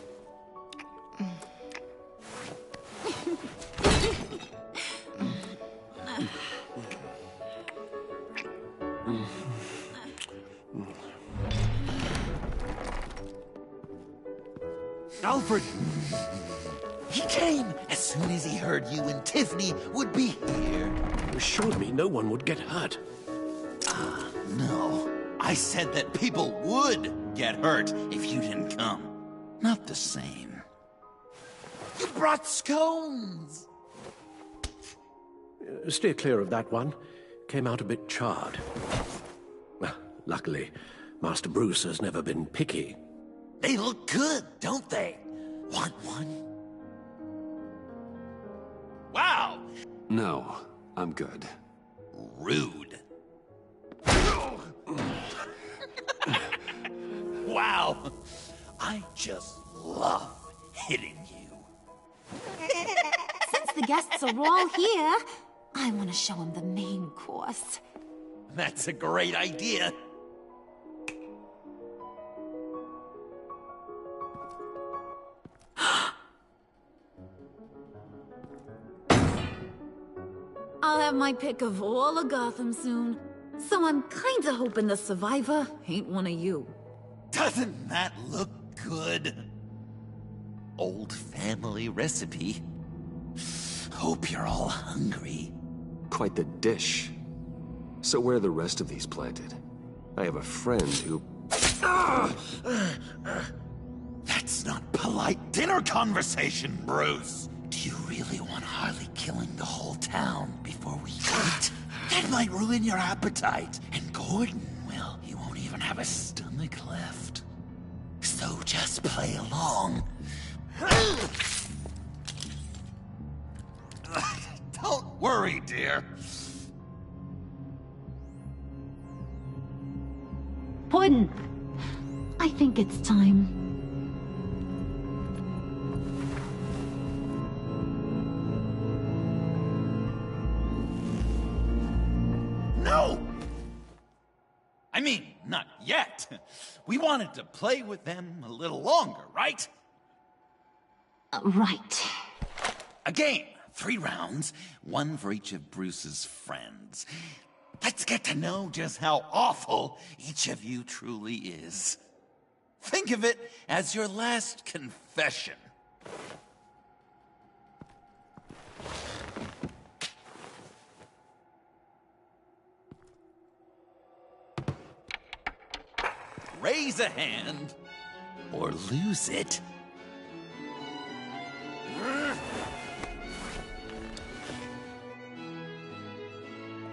Alfred! He came as soon as he heard you and Tiffany would be here. You assured me no one would get hurt. No. I said that people would get hurt if you didn't come. Not the same. You brought scones! Steer clear of that one. Came out a bit charred. Well, luckily, Master Bruce has never been picky. They look good, don't they? Want one? Wow! No, I'm good. Rude. Wow! I just love hitting you. Since the guests are all here, I want to show them the main course. That's a great idea. I'll have my pick of all of Gotham soon. So I'm kinda hoping the survivor ain't one of you. Doesn't that look good? Old family recipe. Hope you're all hungry. Quite the dish. So where are the rest of these planted? I have a friend who... That's not polite dinner conversation, Bruce. Do you really want Harley killing the whole town before we eat? That might ruin your appetite. And Gordon, well, he won't even have a stomach left. So just play along. Don't worry, dear. Puddin', I think it's time. No! I mean, not yet. We wanted to play with them a little longer, right? Right. A game. 3 rounds, 1 for each of Bruce's friends. Let's get to know just how awful each of you truly is. Think of it as your last confession. Raise a hand, or lose it.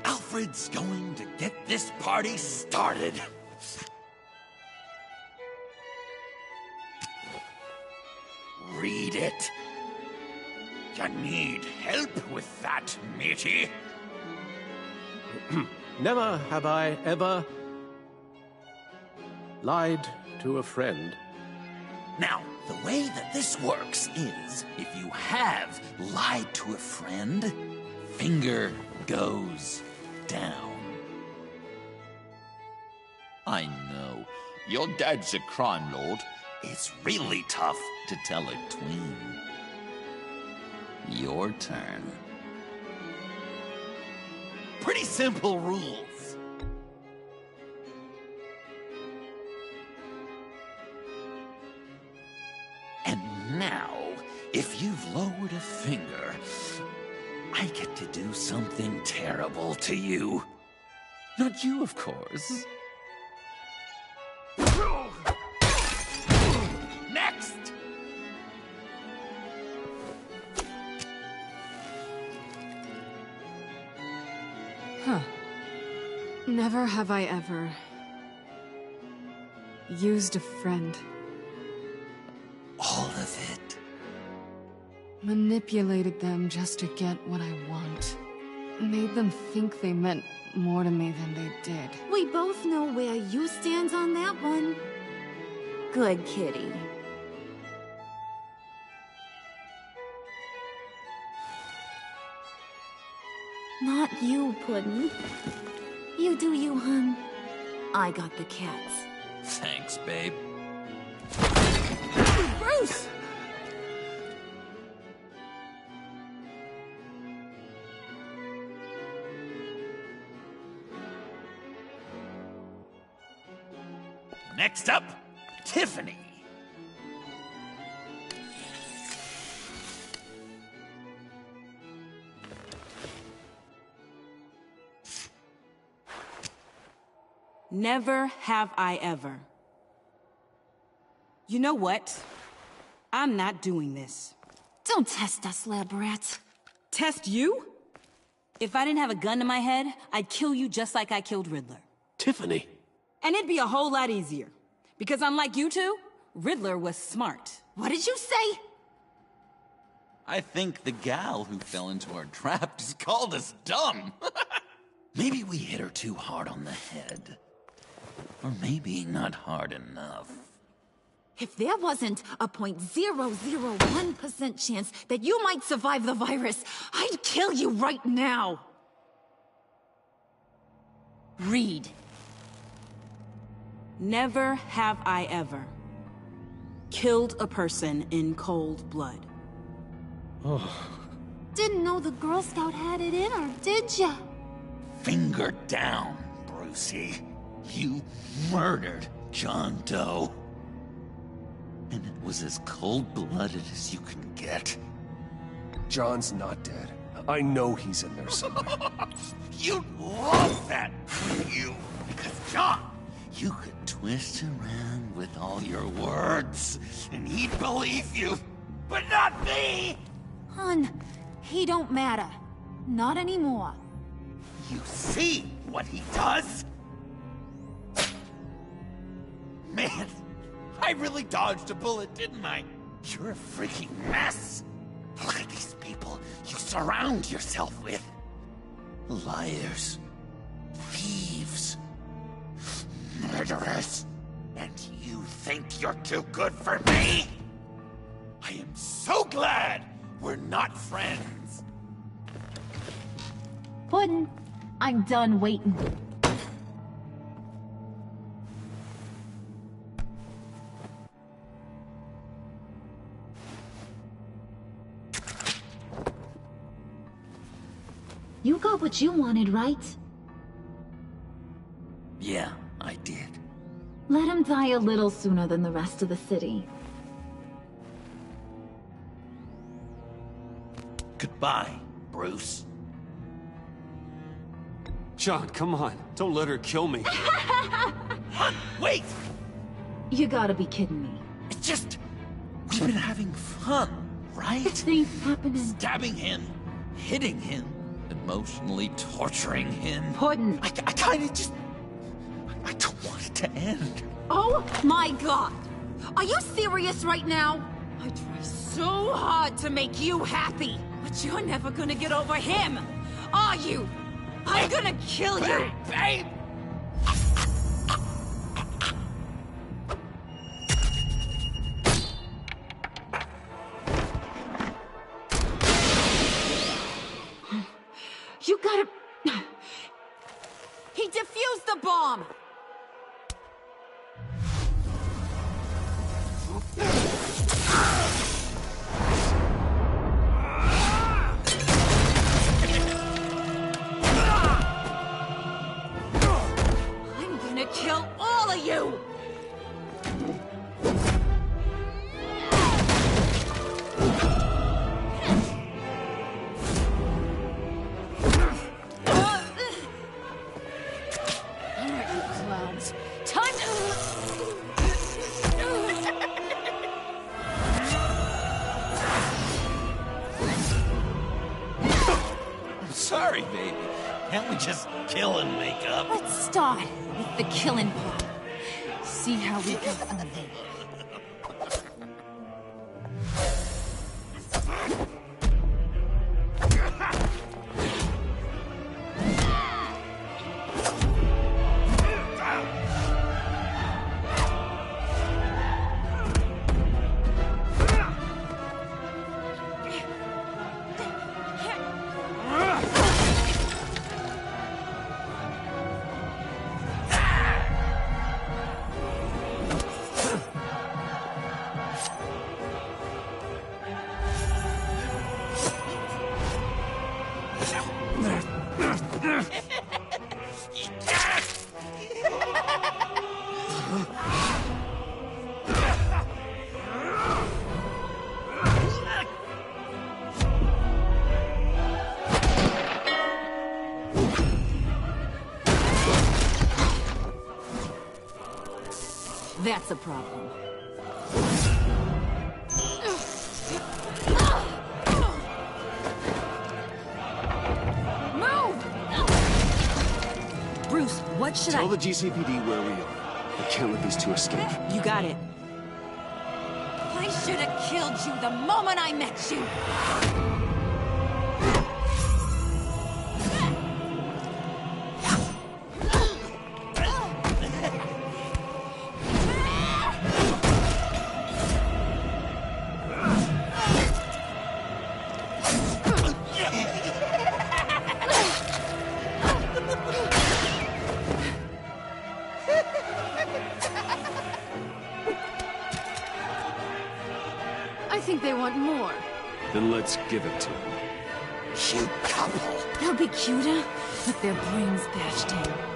Alfred's going to get this party started. Read it. You need help with that, matey? Never have I ever lied to a friend. Now, the way that this works is, if you have lied to a friend, finger goes down. I know, your dad's a crime lord. It's really tough to tell a tween. Your turn. Pretty simple rules. And now, if you've lowered a finger, I get to do something terrible to you. Not you, of course. Next! Huh. Never have I ever used a friend. All of it. Manipulated them just to get what I want. Made them think they meant more to me than they did. We both know where you stand on that one. Good kitty. Not you, Puddin'. You do you, hun. I got the cats. Thanks, babe. Bruce! Next up, Tiffany. Never have I ever. You know what? I'm not doing this. Don't test us, lab rats. Test you? If I didn't have a gun to my head, I'd kill you just like I killed Riddler. Tiffany. And it'd be a whole lot easier. Because unlike you two, Riddler was smart. What did you say? I think the gal who fell into our trap just called us dumb. Maybe we hit her too hard on the head. Or maybe not hard enough. If there wasn't a 0.001% chance that you might survive the virus, I'd kill you right now. Read. Never have I ever killed a person in cold blood. Didn't know the Girl Scout had it in her, did ya? Finger down, Brucey. You murdered John Doe. And it was as cold-blooded as you can get. John's not dead. I know he's in there somewhere. You'd love that, wouldn't you? Because John, you could twist around with all your words, and he'd believe you. But not me! Hun, he don't matter. Not anymore. You see what he does? Man, I really dodged a bullet, didn't I? You're a freaking mess. Look at these people you surround yourself with. Liars. Thieves. Murderers. And you think you're too good for me? I am so glad we're not friends. Puddin', I'm done waiting. You got what you wanted, right? Yeah, I did. Let him die a little sooner than the rest of the city. Goodbye, Bruce. John, come on. Don't let her kill me. Wait! You gotta be kidding me. It's just... we've been having fun, right? Things happening. Stabbing him, hitting him, emotionally torturing him. Puddin'. I kinda just... I don't want it to end. Oh my god! Are you serious right now? I try so hard to make you happy, but you're never gonna get over him, are you? I'm gonna kill you! Babe! You gotta... He defused the bomb! I'm gonna kill all of you! Sorry, baby. Can't we just kill and make up? Let's start with the killing part. See how we go from there. That's a problem. Move! Bruce, what should Tell the GCPD where we are. I can't let these two escape. You got it. I should have killed you the moment I met you! I think they want more. Then let's give it to them. Cute couple. They'll be cuter with their brains bashed in.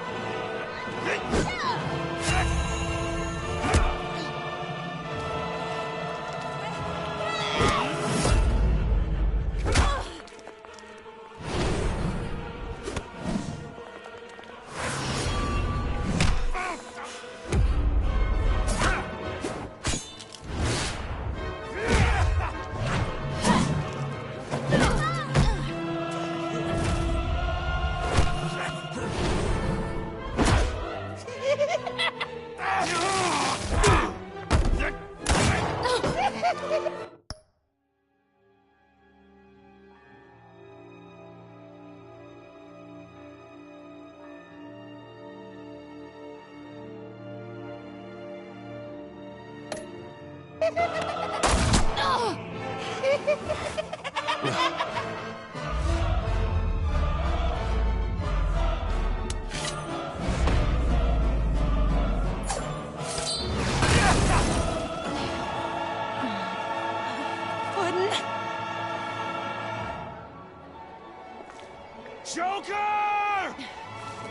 Joker!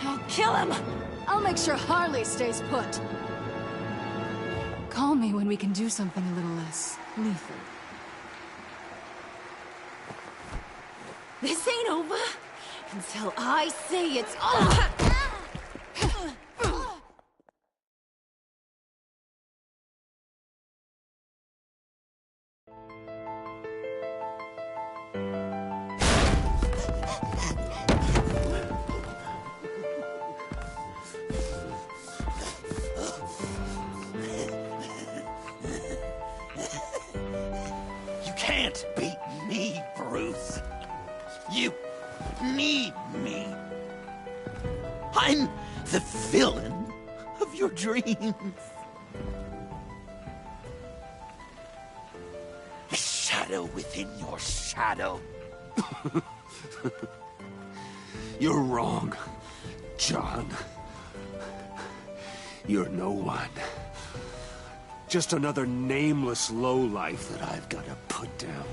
I'll kill him! I'll make sure Harley stays put. Call me when we can do something a little less lethal. This ain't over until I say it's over! Can't beat me, Bruce. You need me. dreams. The shadow within your shadow. You're wrong, John. You're no one. Just another nameless lowlife that I've got to put down.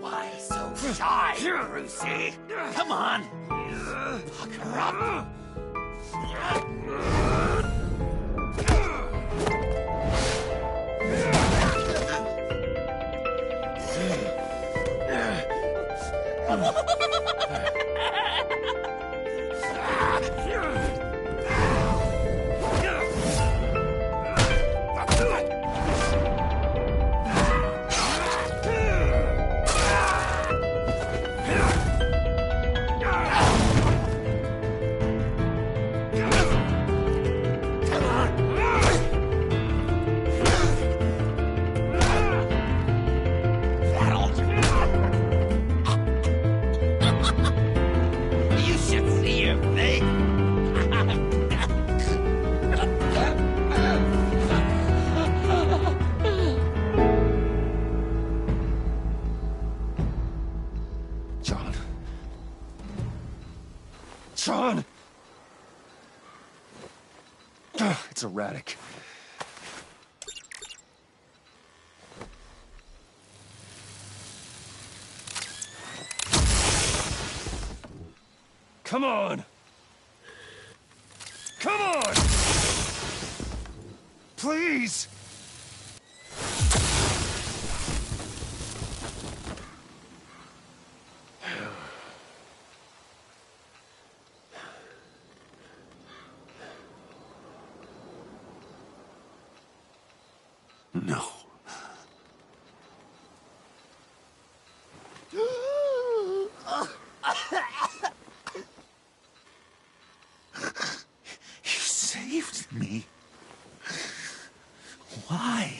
Why so shy, Brucey? Come on. Pucker up. You should see your face. John. John! It's erratic. Come on! Come on! Please! No. You saved me. Why?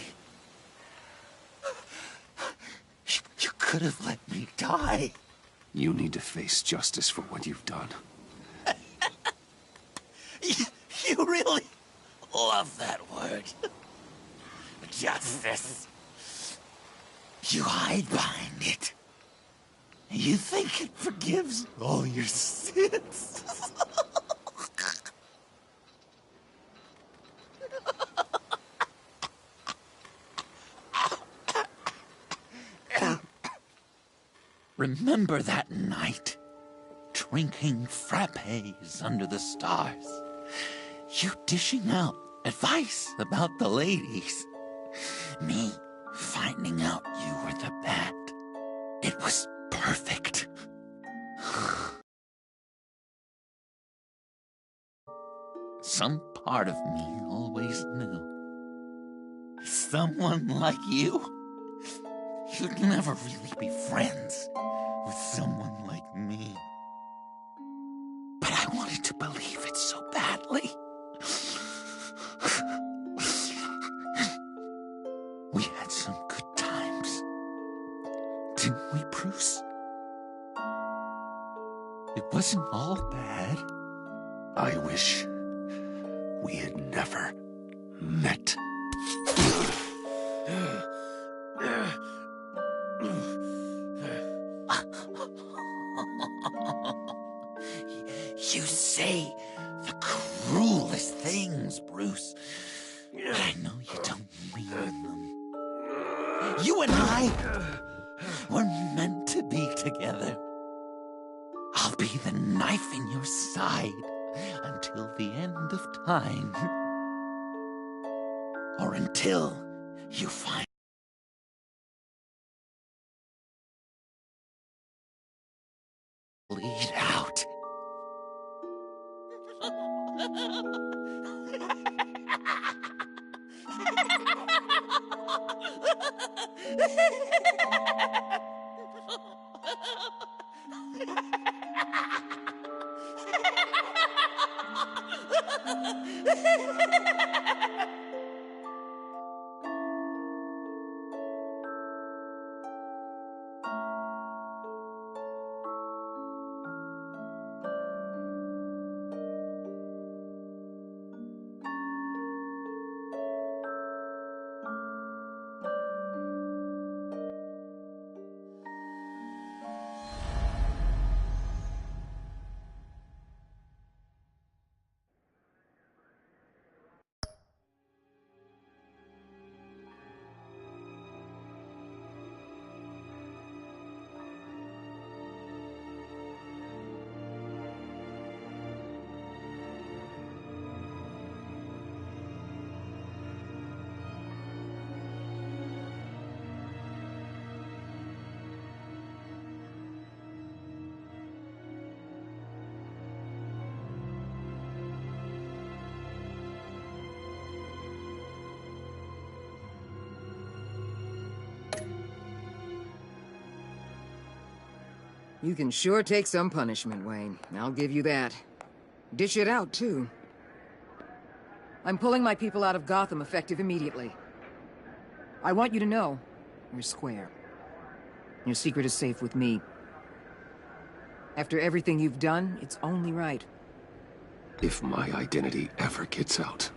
You could have let me die. You need to face justice for what you've done. You really love that word. Justice. You hide behind it. You think it forgives all your sins. Remember that night, drinking frappes under the stars. You dishing out advice about the ladies. Me finding out you were the bat. It was perfect. Some part of me always knew. Someone like you, you'd never really be friends with someone like me. But I wanted to believe it so badly. We had some good times, didn't we, Bruce? It wasn't all bad. I wish we had never met. You say the cruelest things, Bruce. But I know you don't mean them. You and I were meant to be together. I'll be the knife in your side until the end of time. Or until you find bleed out. You can sure take some punishment, Wayne. I'll give you that. Dish it out, too. I'm pulling my people out of Gotham effective immediately. I want you to know, you're square. Your secret is safe with me. After everything you've done, it's only right. If my identity ever gets out,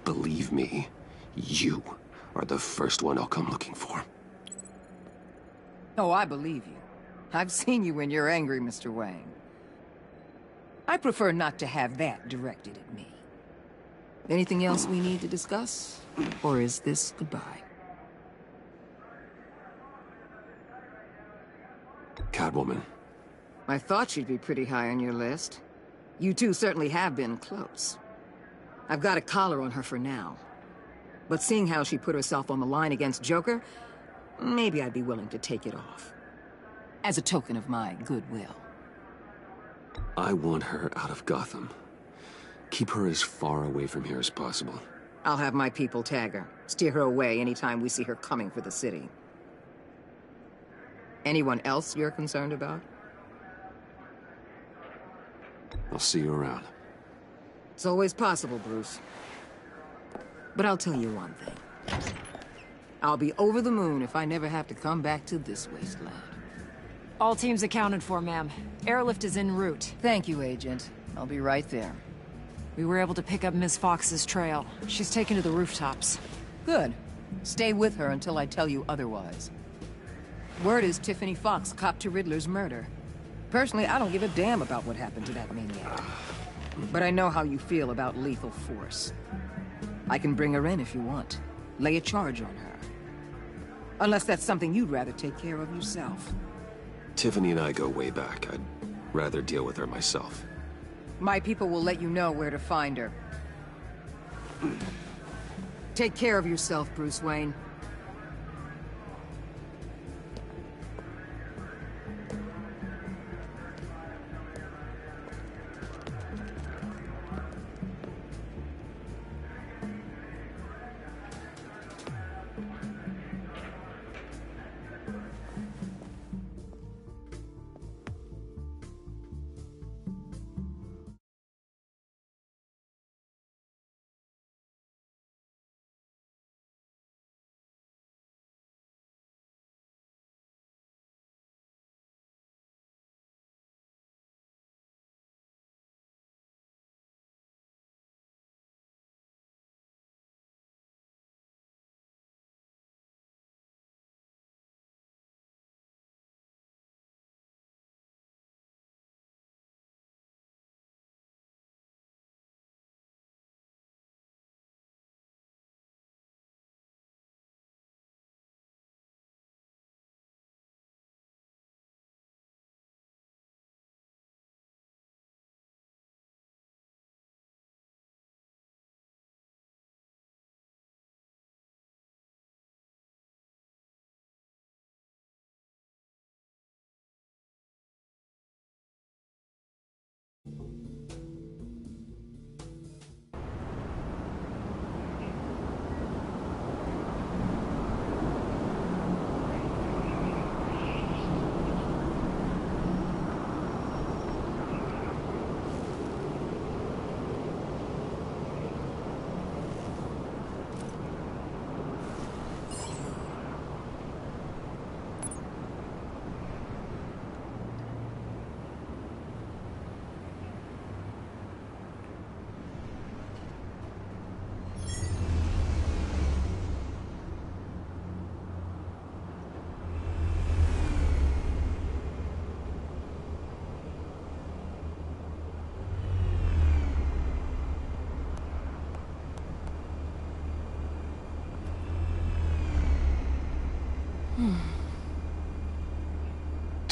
believe me, you are the first one I'll come looking for. Oh, I believe you. I've seen you when you're angry, Mr. Wayne. I prefer not to have that directed at me. Anything else we need to discuss? Or is this goodbye? Catwoman. I thought she'd be pretty high on your list. You two certainly have been close. I've got a collar on her for now. But seeing how she put herself on the line against Joker, maybe I'd be willing to take it off. As a token of my goodwill. I want her out of Gotham. Keep her as far away from here as possible. I'll have my people tag her. Steer her away anytime we see her coming for the city. Anyone else you're concerned about? I'll see you around. It's always possible, Bruce. But I'll tell you one thing. I'll be over the moon if I never have to come back to this wasteland. All teams accounted for, ma'am. Airlift is en route. Thank you, Agent. I'll be right there. We were able to pick up Ms. Fox's trail. She's taken to the rooftops. Good. Stay with her until I tell you otherwise. Word is Tiffany Fox copped to Riddler's murder. Personally, I don't give a damn about what happened to that maniac. But I know how you feel about lethal force. I can bring her in if you want. Lay a charge on her. Unless that's something you'd rather take care of yourself. Tiffany and I go way back. I'd rather deal with her myself. My people will let you know where to find her. Take care of yourself, Bruce Wayne.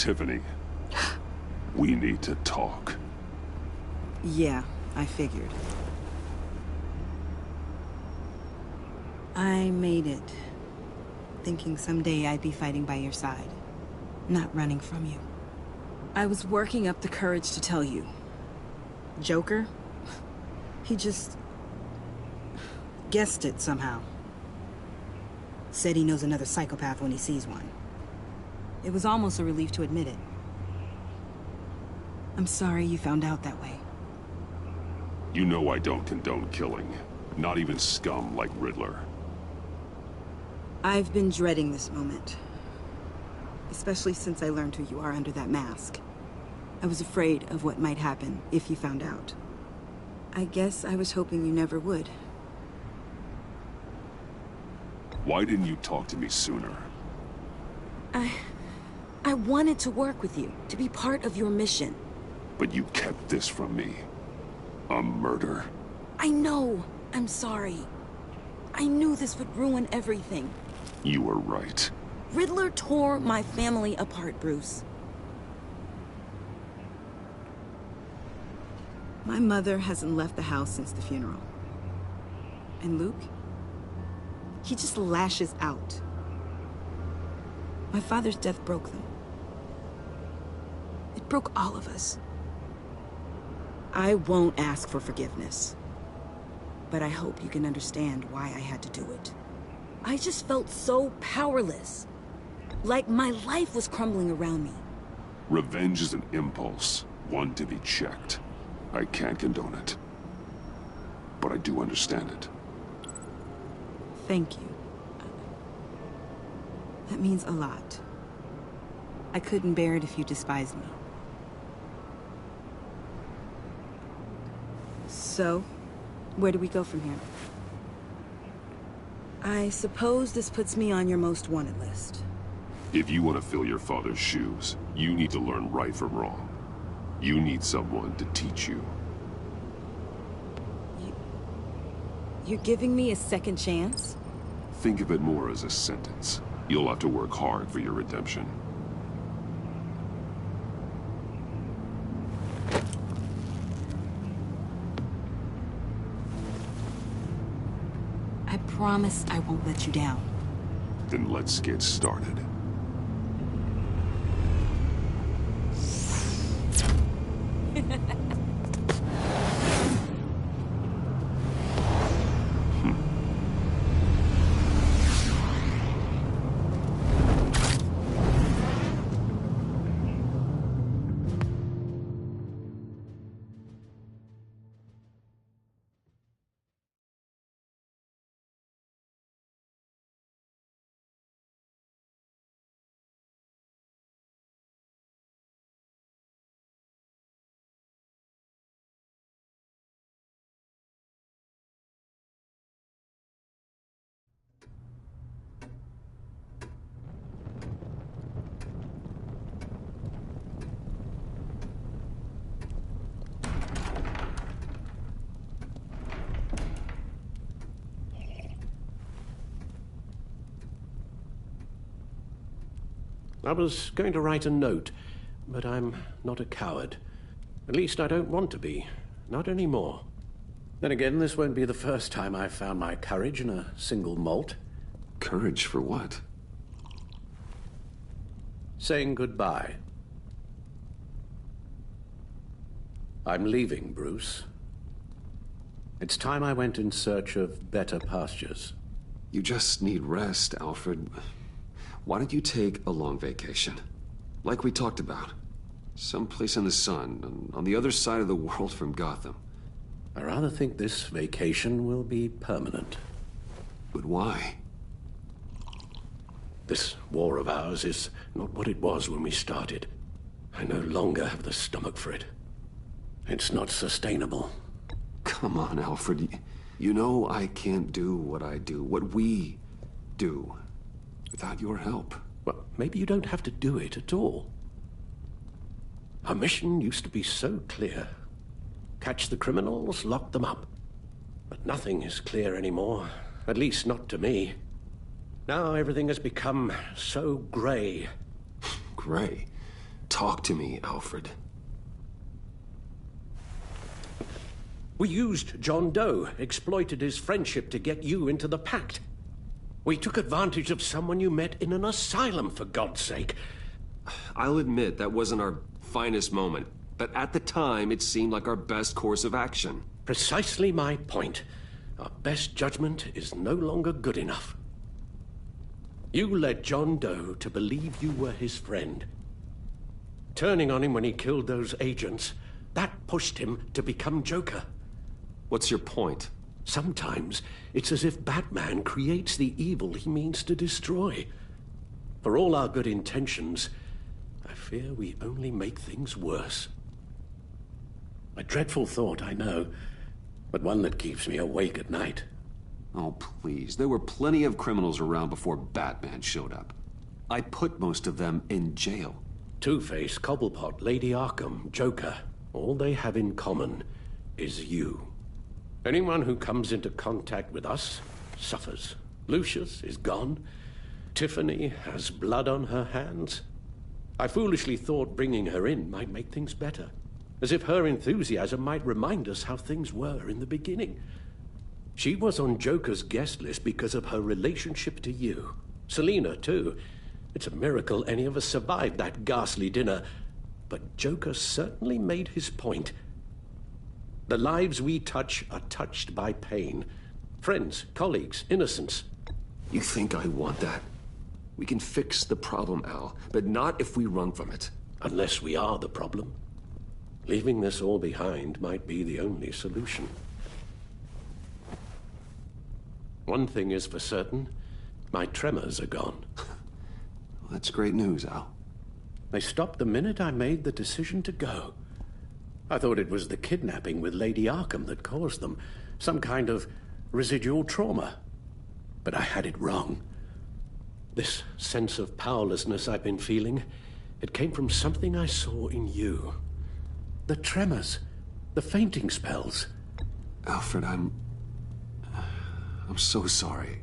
Tiffany, we need to talk. Yeah, I figured. I made it, thinking someday I'd be fighting by your side, not running from you. I was working up the courage to tell you. Joker? He just guessed it somehow. Said he knows another psychopath when he sees one. It was almost a relief to admit it. I'm sorry you found out that way. You know I don't condone killing. Not even scum like Riddler. I've been dreading this moment. Especially since I learned who you are under that mask. I was afraid of what might happen if you found out. I guess I was hoping you never would. Why didn't you talk to me sooner? I wanted to work with you, to be part of your mission. But you kept this from me. A murder. I know. I'm sorry. I knew this would ruin everything. You were right. Riddler tore my family apart, Bruce. My mother hasn't left the house since the funeral. And Luke? He just lashes out. My father's death broke them. It broke all of us. I won't ask for forgiveness. But I hope you can understand why I had to do it. I just felt so powerless. Like my life was crumbling around me. Revenge is an impulse, one to be checked. I can't condone it. But I do understand it. Thank you. That means a lot. I couldn't bear it if you despised me. So, where do we go from here? I suppose this puts me on your most wanted list. If you want to fill your father's shoes, you need to learn right from wrong. You need someone to teach you. You're giving me a second chance? Think of it more as a sentence. You'll have to work hard for your redemption. I promise I won't let you down. Then let's get started. I was going to write a note, but I'm not a coward. At least I don't want to be. Not anymore. Then again, this won't be the first time I've found my courage in a single malt. Courage for what? Saying goodbye. I'm leaving, Bruce. It's time I went in search of better pastures. You just need rest, Alfred. Why don't you take a long vacation? Like we talked about. Someplace in the sun, on the other side of the world from Gotham. I rather think this vacation will be permanent. But why? This war of ours is not what it was when we started. I no longer have the stomach for it. It's not sustainable. Come on, Alfred. You know I can't do what I do, what we do, without your help. Well, maybe you don't have to do it at all. Our mission used to be so clear. Catch the criminals, lock them up. But nothing is clear anymore, at least not to me. Now everything has become so gray. Gray? Talk to me, Alfred. We used John Doe, exploited his friendship to get you into the pact. We took advantage of someone you met in an asylum, for God's sake. I'll admit that wasn't our finest moment, but at the time it seemed like our best course of action. Precisely my point. Our best judgment is no longer good enough. You led John Doe to believe you were his friend. Turning on him when he killed those agents, that pushed him to become Joker. What's your point? Sometimes it's as if Batman creates the evil he means to destroy. For all our good intentions, I fear we only make things worse. A dreadful thought, I know, but one that keeps me awake at night. Oh, please. There were plenty of criminals around before Batman showed up. I put most of them in jail. Two-Face, Cobblepot, Lady Arkham, Joker, all they have in common is you. Anyone who comes into contact with us suffers. Lucius is gone. Tiffany has blood on her hands. I foolishly thought bringing her in might make things better, as if her enthusiasm might remind us how things were in the beginning. She was on Joker's guest list because of her relationship to you. Selina, too. It's a miracle any of us survived that ghastly dinner. But Joker certainly made his point. The lives we touch are touched by pain. Friends, colleagues, innocents. You think I want that? We can fix the problem, Al, but not if we run from it. Unless we are the problem. Leaving this all behind might be the only solution. One thing is for certain, my tremors are gone. Well, that's great news, Al. They stopped the minute I made the decision to go. I thought it was the kidnapping with Lady Arkham that caused them, some kind of residual trauma. But I had it wrong. This sense of powerlessness I've been feeling, it came from something I saw in you. The tremors, the fainting spells. Alfred, I'm so sorry.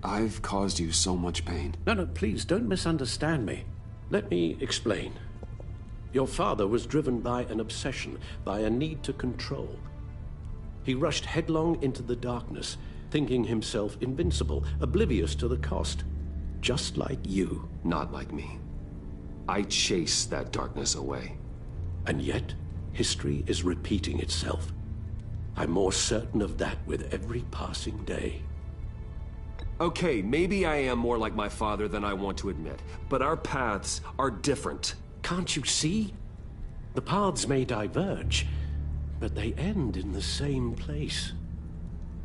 I've caused you so much pain. No, please, don't misunderstand me. Let me explain. Your father was driven by an obsession, by a need to control. He rushed headlong into the darkness, thinking himself invincible, oblivious to the cost. Just like you. Not like me. I chase that darkness away. And yet, history is repeating itself. I'm more certain of that with every passing day. Okay, maybe I am more like my father than I want to admit, but our paths are different. Can't you see? The paths may diverge, but they end in the same place.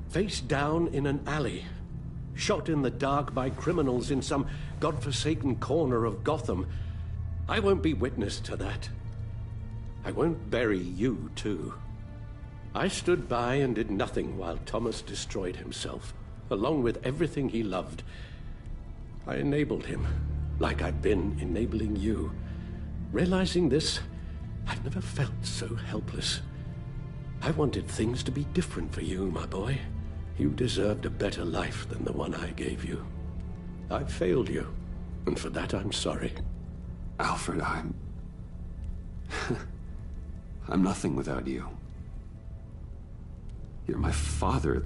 Face down in an alley, shot in the dark by criminals in some godforsaken corner of Gotham. I won't be witness to that. I won't bury you, too. I stood by and did nothing while Thomas destroyed himself, along with everything he loved. I enabled him, like I've been enabling you. Realizing this, I've never felt so helpless. I wanted things to be different for you, my boy. You deserved a better life than the one I gave you. I failed you, and for that I'm sorry. Alfred, I'm nothing without you. You're my father.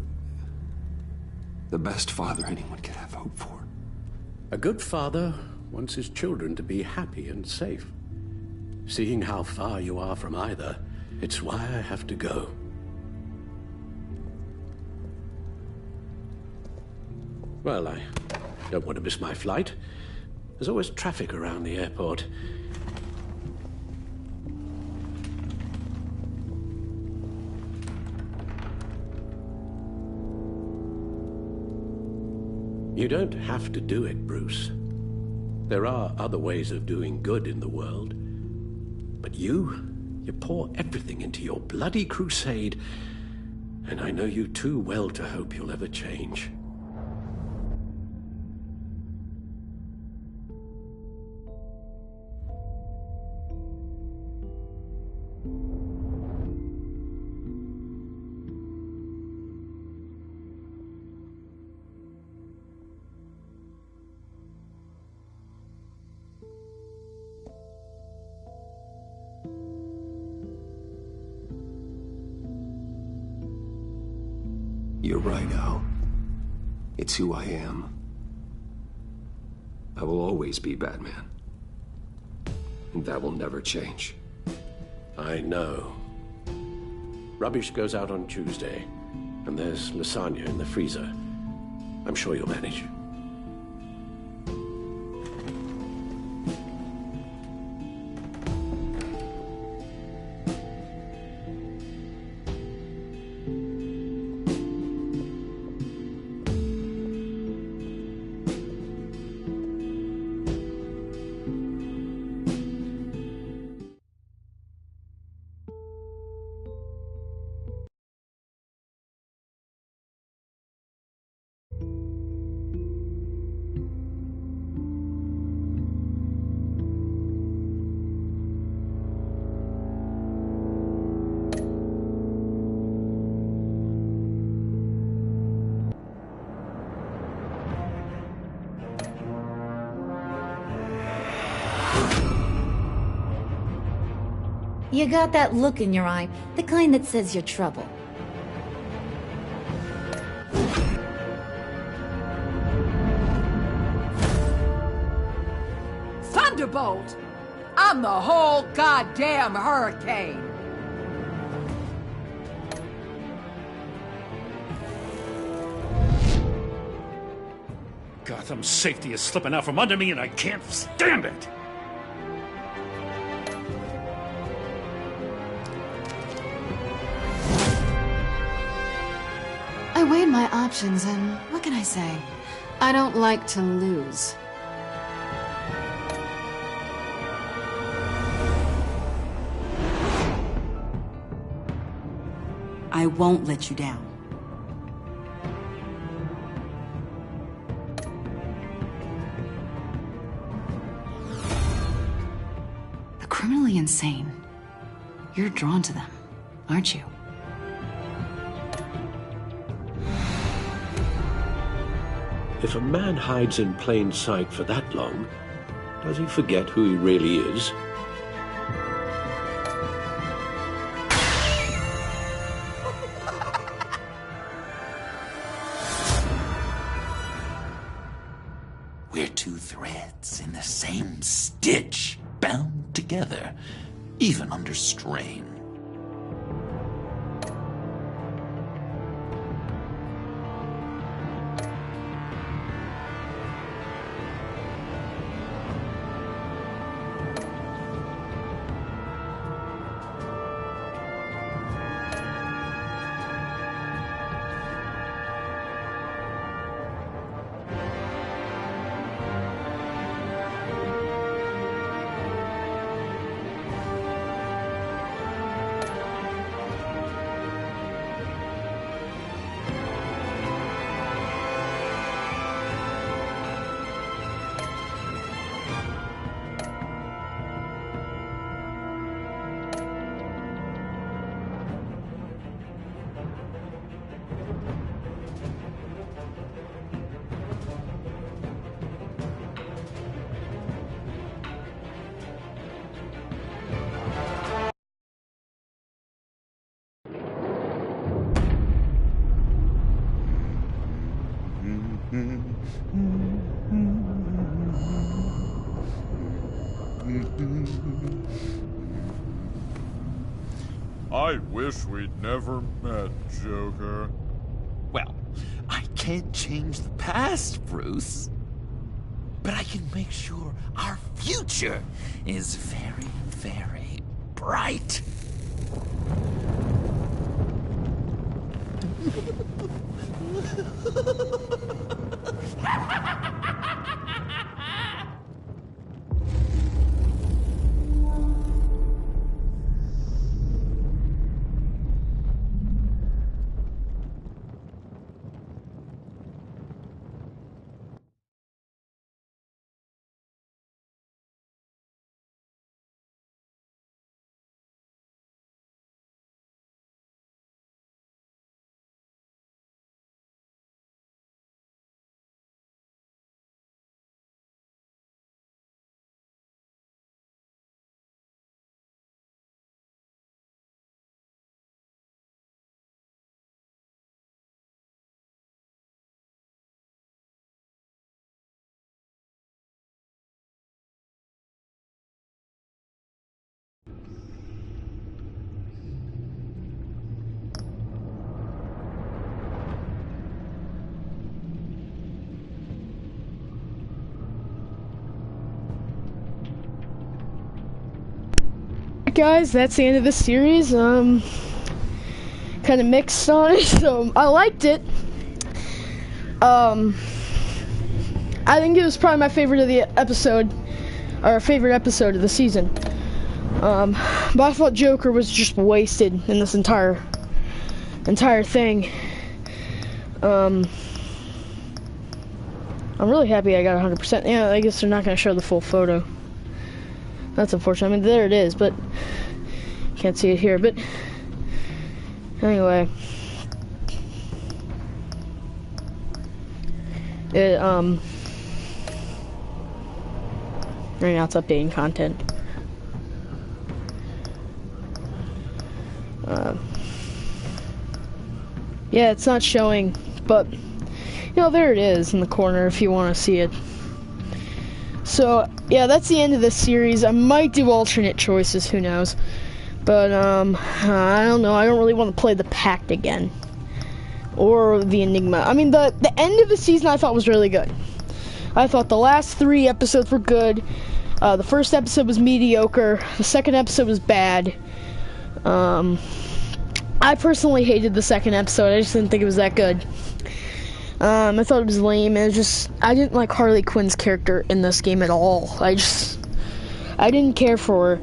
The best father anyone could have hope for. A good father wants his children to be happy and safe. Seeing how far you are from either, it's why I have to go. Well, I don't want to miss my flight. There's always traffic around the airport. You don't have to do it, Bruce. There are other ways of doing good in the world. But you pour everything into your bloody crusade, and I know you too well to hope you'll ever change. You're right, Al. It's who I am. I will always be Batman. And that will never change. I know. Rubbish goes out on Tuesday, and there's lasagna in the freezer. I'm sure you'll manage. You got that look in your eye, the kind that says you're trouble. Thunderbolt! I'm the whole goddamn hurricane! Gotham's safety is slipping out from under me and I can't stand it! I weighed my options and what can I say? I don't like to lose. I won't let you down. The criminally insane. You're drawn to them, aren't you? If a man hides in plain sight for that long, does he forget who he really is? We're two threads in the same stitch, bound together, even under strain. I wish we'd never met, Joker. Well, I can't change the past, Bruce. But I can make sure our future is very, very bright. Guys, that's the end of the series. Kind of mixed on it, so I liked it. I think it was probably my favorite of the episode, or favorite episode of the season. But I thought Joker was just wasted in this entire thing. I'm really happy I got 100%. Yeah, I guess they're not going to show the full photo. That's unfortunate. I mean, there it is, but can't see it here. But anyway, it right now it's updating content. Yeah, it's not showing, but, you know, there it is in the corner if you want to see it. So, yeah, that's the end of this series. I might do alternate choices, who knows. But, I don't know. I don't really want to play the Pact again. Or the Enigma. I mean, the end of the season I thought was really good. I thought the last 3 episodes were good. The first episode was mediocre. The second episode was bad. I personally hated the second episode. I just didn't think it was that good. I thought it was lame. I didn't like Harley Quinn's character in this game at all. I didn't care for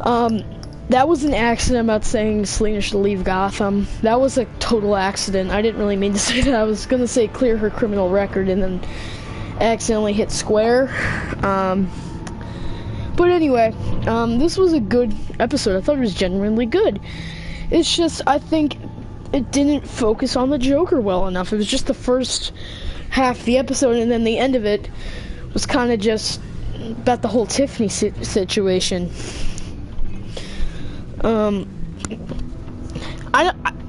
her. That was an accident about saying Selena should leave Gotham. That was a total accident. I didn't really mean to say that. I was gonna say clear her criminal record and then accidentally hit square. But anyway, this was a good episode. I thought it was genuinely good. It's just, I think it didn't focus on the Joker well enough. It was just the first half of the episode, and then the end of it was kind of just about the whole Tiffany situation.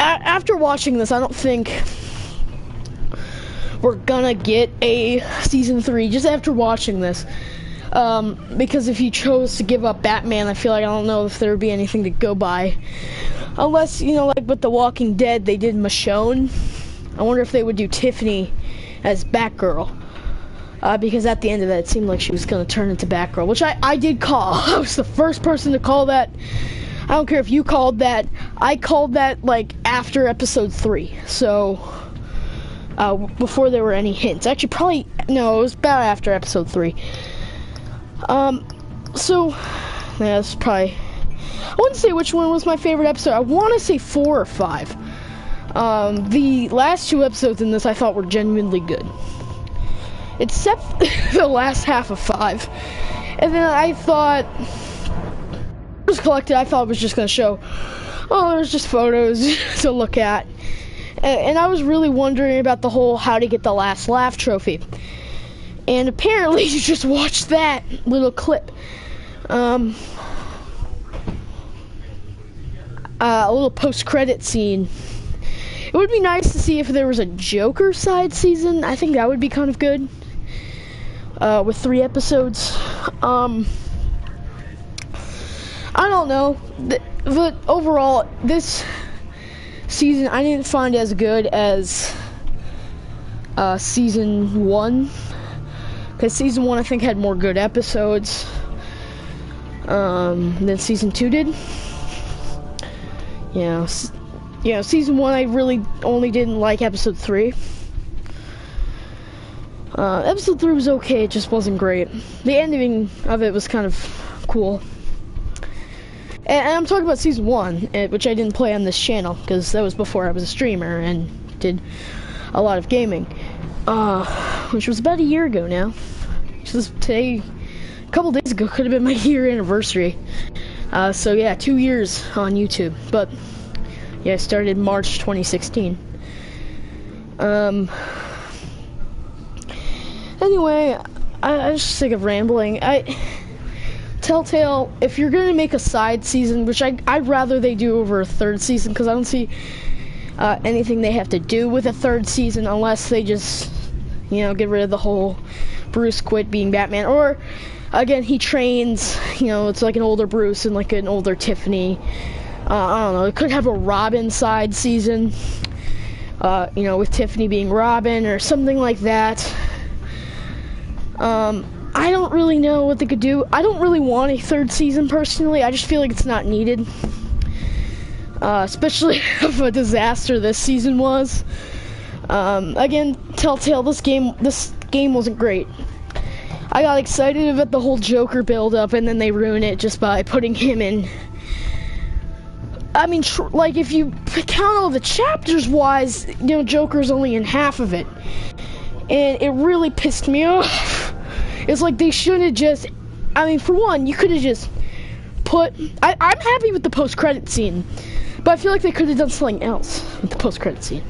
After watching this, I don't think we're gonna get a season 3 just after watching this. Because if you chose to give up Batman, I feel like I don't know if there would be anything to go by. Unless, you know, like with The Walking Dead, they did Michonne. I wonder if they would do Tiffany as Batgirl. Because at the end of that, it seemed like she was going to turn into Batgirl, which I did call. I was the first person to call that. I don't care if you called that. I called that, like, after episode 3. So, before there were any hints. Actually, probably, no, it was about after episode 3. So, yeah, that's probably, I wouldn't say which one was my favorite episode. I want to say 4 or 5. The last 2 episodes in this I thought were genuinely good. Except the last half of 5. And then I thought, it was collected, I thought it was just going to show, oh, there's just photos to look at. And I was really wondering about the whole how to get the last laugh trophy. And apparently you just watched that little clip. A little post-credit scene. It would be nice to see if there was a Joker side season. I think that would be kind of good. With 3 episodes. I don't know. But overall, this season I didn't find as good as season 1. Because season 1 I think had more good episodes than season 2 did. Yeah, season 1 I really only didn't like episode 3. Episode 3 was okay, it just wasn't great. The ending of it was kind of cool. And I'm talking about season 1, which I didn't play on this channel, because that was before I was a streamer and did a lot of gaming. Which was about a year ago now. Just today, a couple days ago, could have been my year anniversary. So yeah, 2 years on YouTube. But yeah, I started March 2016. Anyway, I was just sick of rambling. Telltale, if you're gonna make a side season, which I'd rather they do over a 3rd season, because I don't see anything they have to do with a 3rd season unless they just, you know, get rid of the whole Bruce quit being Batman, or again he trains, you know, it's like an older Bruce and like an older Tiffany. I don't know, it could have a Robin side season, you know, with Tiffany being Robin or something like that. I don't really know what they could do. I don't really want a 3rd season personally. I just feel like it's not needed, especially of a disaster this season was. Again, Telltale, this game wasn't great. I got excited about the whole Joker build-up, and then they ruin it just by putting him in. I mean, like, if you count all the chapters-wise, you know, Joker's only in half of it. And it really pissed me off. It's like they shouldn't have just, I mean, for one, you could have just put, I'm happy with the post-credit scene, but I feel like they could have done something else with the post-credit scene.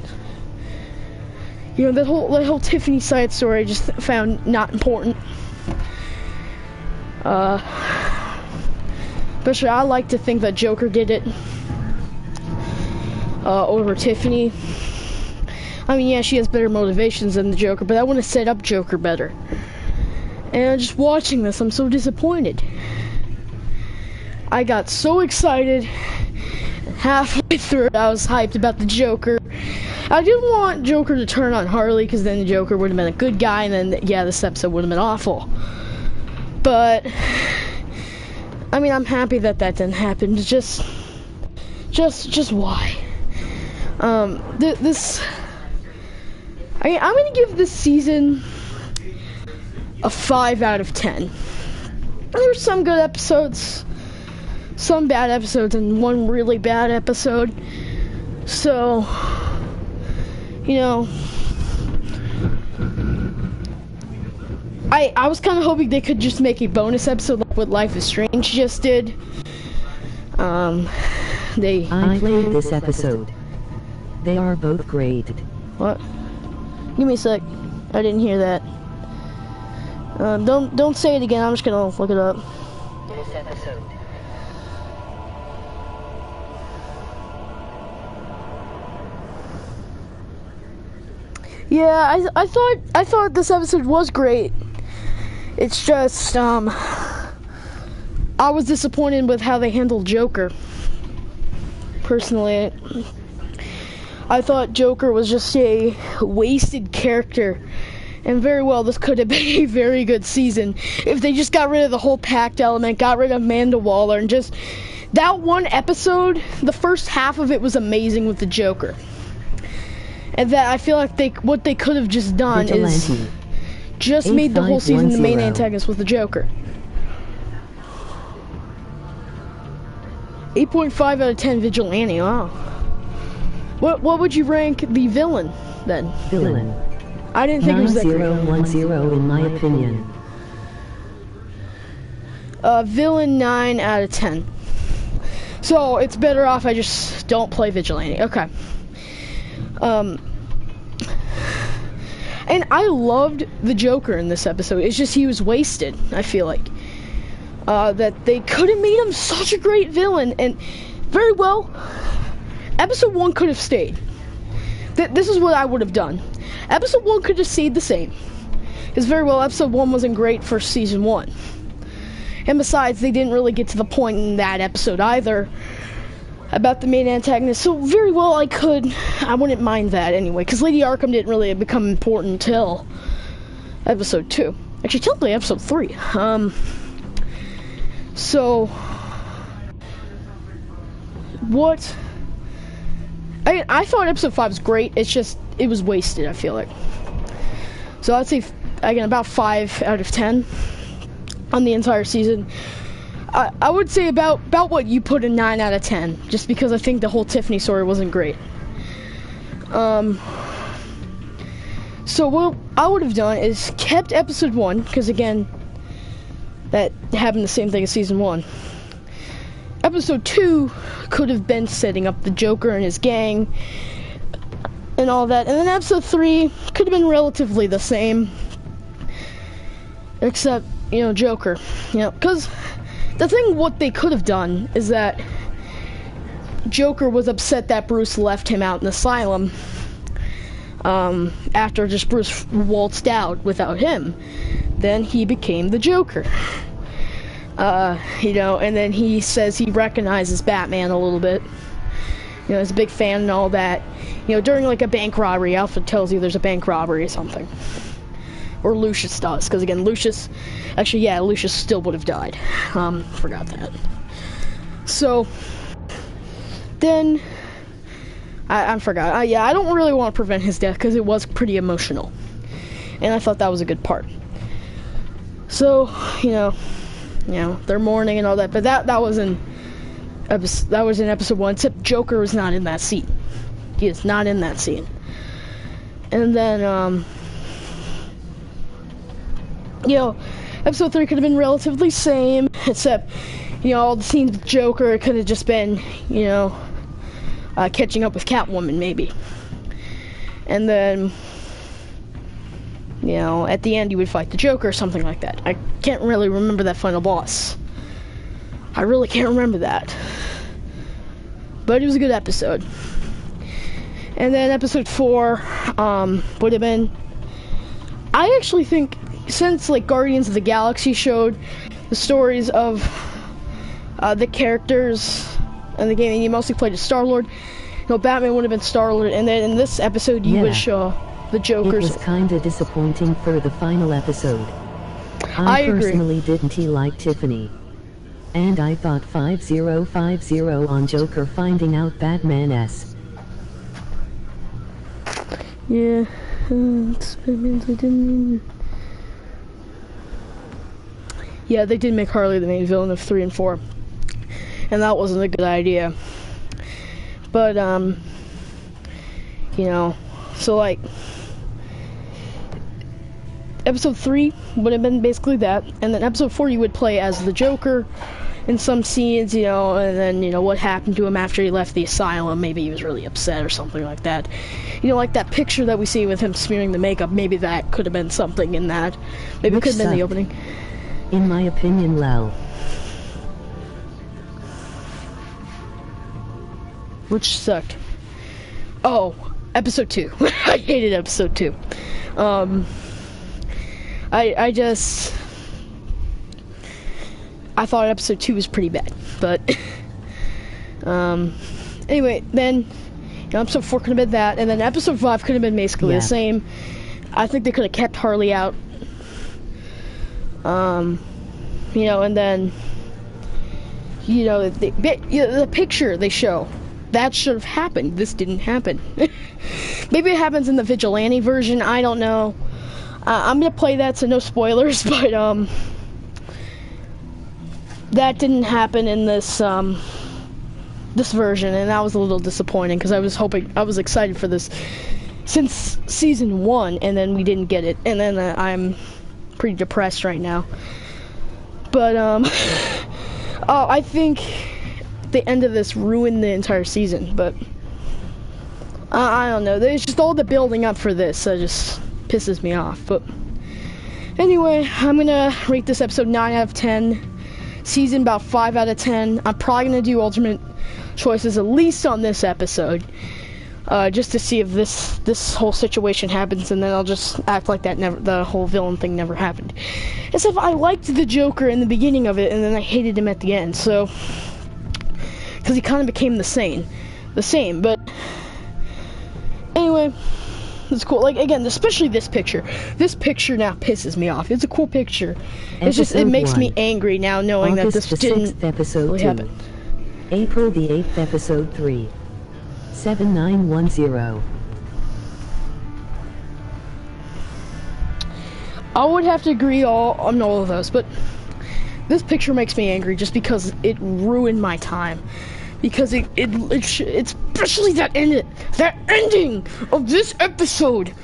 You know, that whole Tiffany side story I just found not important. Especially, I like to think that Joker did it. over Tiffany. I mean, yeah, she has better motivations than the Joker, but I want to set up Joker better. And just watching this, I'm so disappointed. I got so excited. Halfway through, I was hyped about the Joker. I didn't want Joker to turn on Harley, because then the Joker would have been a good guy, and then, yeah, this episode would have been awful. But, I mean, I'm happy that that didn't happen. Just why? I'm gonna give this season a 5 out of 10. There's some good episodes, some bad episodes, and one really bad episode. So, you know, I was kind of hoping they could just make a bonus episode like what Life is Strange just did. I played this episode. They are both great. What? Give me a sec. I didn't hear that. Don't say it again. I'm just gonna look it up. This episode. Yeah, I thought this episode was great. It's just I was disappointed with how they handled Joker. Personally, I thought Joker was just a wasted character. And very well, this could have been a very good season if they just got rid of the whole pact element, got rid of Amanda Waller, and just that one episode, the first half of it was amazing with the Joker. And that I feel like what they could have just done Vigilante. is just made the whole season the main antagonist with the Joker. 8.5 out of 10 Vigilante, wow. What would you rank the villain then? Villain. I didn't think it was that great. 9010 in my opinion. Villain 9 out of 10. So it's better off I just don't play Vigilante. Okay. And I loved the Joker in this episode. It's just he was wasted, I feel like. That they could have made him such a great villain, and very well, episode 1 could have stayed. This is what I would have done. Episode 1 could have stayed the same. Because very well, episode 1 wasn't great for season 1. And besides, they didn't really get to the point in that episode either about the main antagonist. So very well, I wouldn't mind that anyway. Because Lady Arkham didn't really become important until episode 2. Actually, technically episode 3. So, what? I thought episode 5 was great. It's just, it was wasted, I feel like. So I'd say, again, about 5 out of 10 on the entire season. I would say about what you put a 9 out of 10, just because I think the whole Tiffany story wasn't great. So what I would have done is kept episode 1, because again, that happened the same thing as season 1. Episode 2 could have been setting up the Joker and his gang and all that. And then episode 3 could have been relatively the same. Except, you know, Joker. You know, because the thing what they could have done is that Joker was upset that Bruce left him out in the asylum after just Bruce waltzed out without him. Then he became the Joker. You know, and then he says he recognizes Batman a little bit. You know, he's a big fan and all that. You know, during like a bank robbery, Alfred tells you there's a bank robbery or something. Or Lucius does, because again, Lucius still would have died. Forgot that. So, then, I forgot. Yeah, I don't really want to prevent his death, because it was pretty emotional. And I thought that was a good part. So, you know, they're mourning and all that, but that was in episode 1, except Joker was not in that scene. He is not in that scene. And then, you know, episode 3 could have been relatively same, except, you know, all the scenes with Joker, it could have just been, you know, catching up with Catwoman, maybe. And then, you know, at the end you would fight the Joker or something like that. I can't really remember that final boss. I really can't remember that. But it was a good episode. And then episode 4 would have been... I actually think, since like Guardians of the Galaxy showed the stories of the characters in the game, and you mostly played as Star-Lord, you know, Batman would have been Star-Lord, and then in this episode you would show the Joker's... It was kinda disappointing for the final episode. I personally didn't like Tiffany. And I thought 5050 on Joker finding out Batman-s. Yeah, yeah, they did make Harley the main villain of 3 and 4. And that wasn't a good idea. But, you know, so like, episode 3 would have been basically that, and then episode 4 you would play as the Joker in some scenes, you know, and then, you know, what happened to him after he left the asylum. Maybe he was really upset or something like that. You know, like that picture that we see with him smearing the makeup, maybe that could have been something in that. Maybe it could have been the opening. In my opinion, Lel. Which sucked. Oh, episode 2. I hated episode 2. I thought episode 2 was pretty bad, but anyway, then, you know, episode 4 could have been that, and then episode 5 could have been basically the same. I think they could have kept Harley out, you know, and then, you know, the picture they show, that should have happened. This didn't happen. Maybe it happens in the Vigilante version, I don't know. I'm gonna play that, so no spoilers, but that didn't happen in this this version, and that was a little disappointing because I was excited for this since season 1, and then we didn't get it, and then I'm pretty depressed right now. But I think the end of this ruined the entire season, but I don't know. There's just all the building up for this, so it just pisses me off. But anyway, I'm gonna rate this episode 9 out of 10. Season about 5 out of 10. I'm probably gonna do alternate choices at least on this episode, just to see if this whole situation happens, and then I'll just act like the whole villain thing never happened. Except I liked the Joker in the beginning of it, and then I hated him at the end. So, because he kind of became the same. But anyway. It's cool. Like, again, especially this picture. This picture now pisses me off. It's a cool picture. It's just, it makes me angry now knowing that this didn't really happen. April the 8th, episode 3. 7910. I would have to agree on all of those, but this picture makes me angry just because it ruined my time. Because it's especially that ending of this episode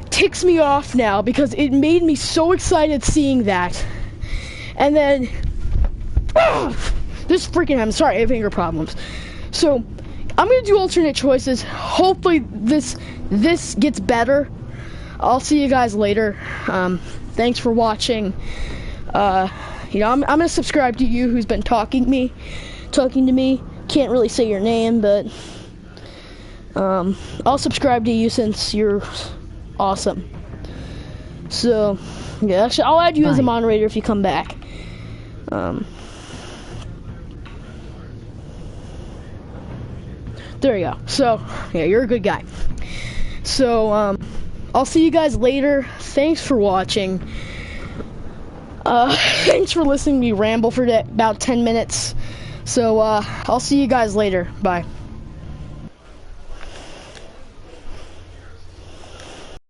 ticks me off now, because it made me so excited seeing that, and then this freaking I'm sorry, I have anger problems. So I'm gonna do alternate choices. Hopefully this gets better. I'll see you guys later. Thanks for watching. You know, I'm gonna subscribe to you who's been talking to me. Can't really say your name, but I'll subscribe to you since you're awesome. So yeah, actually, I'll add you as a moderator if you come back. There you go. So yeah, you're a good guy. So I'll see you guys later. Thanks for watching. Thanks for listening to me ramble for about 10 minutes. So, I'll see you guys later. Bye.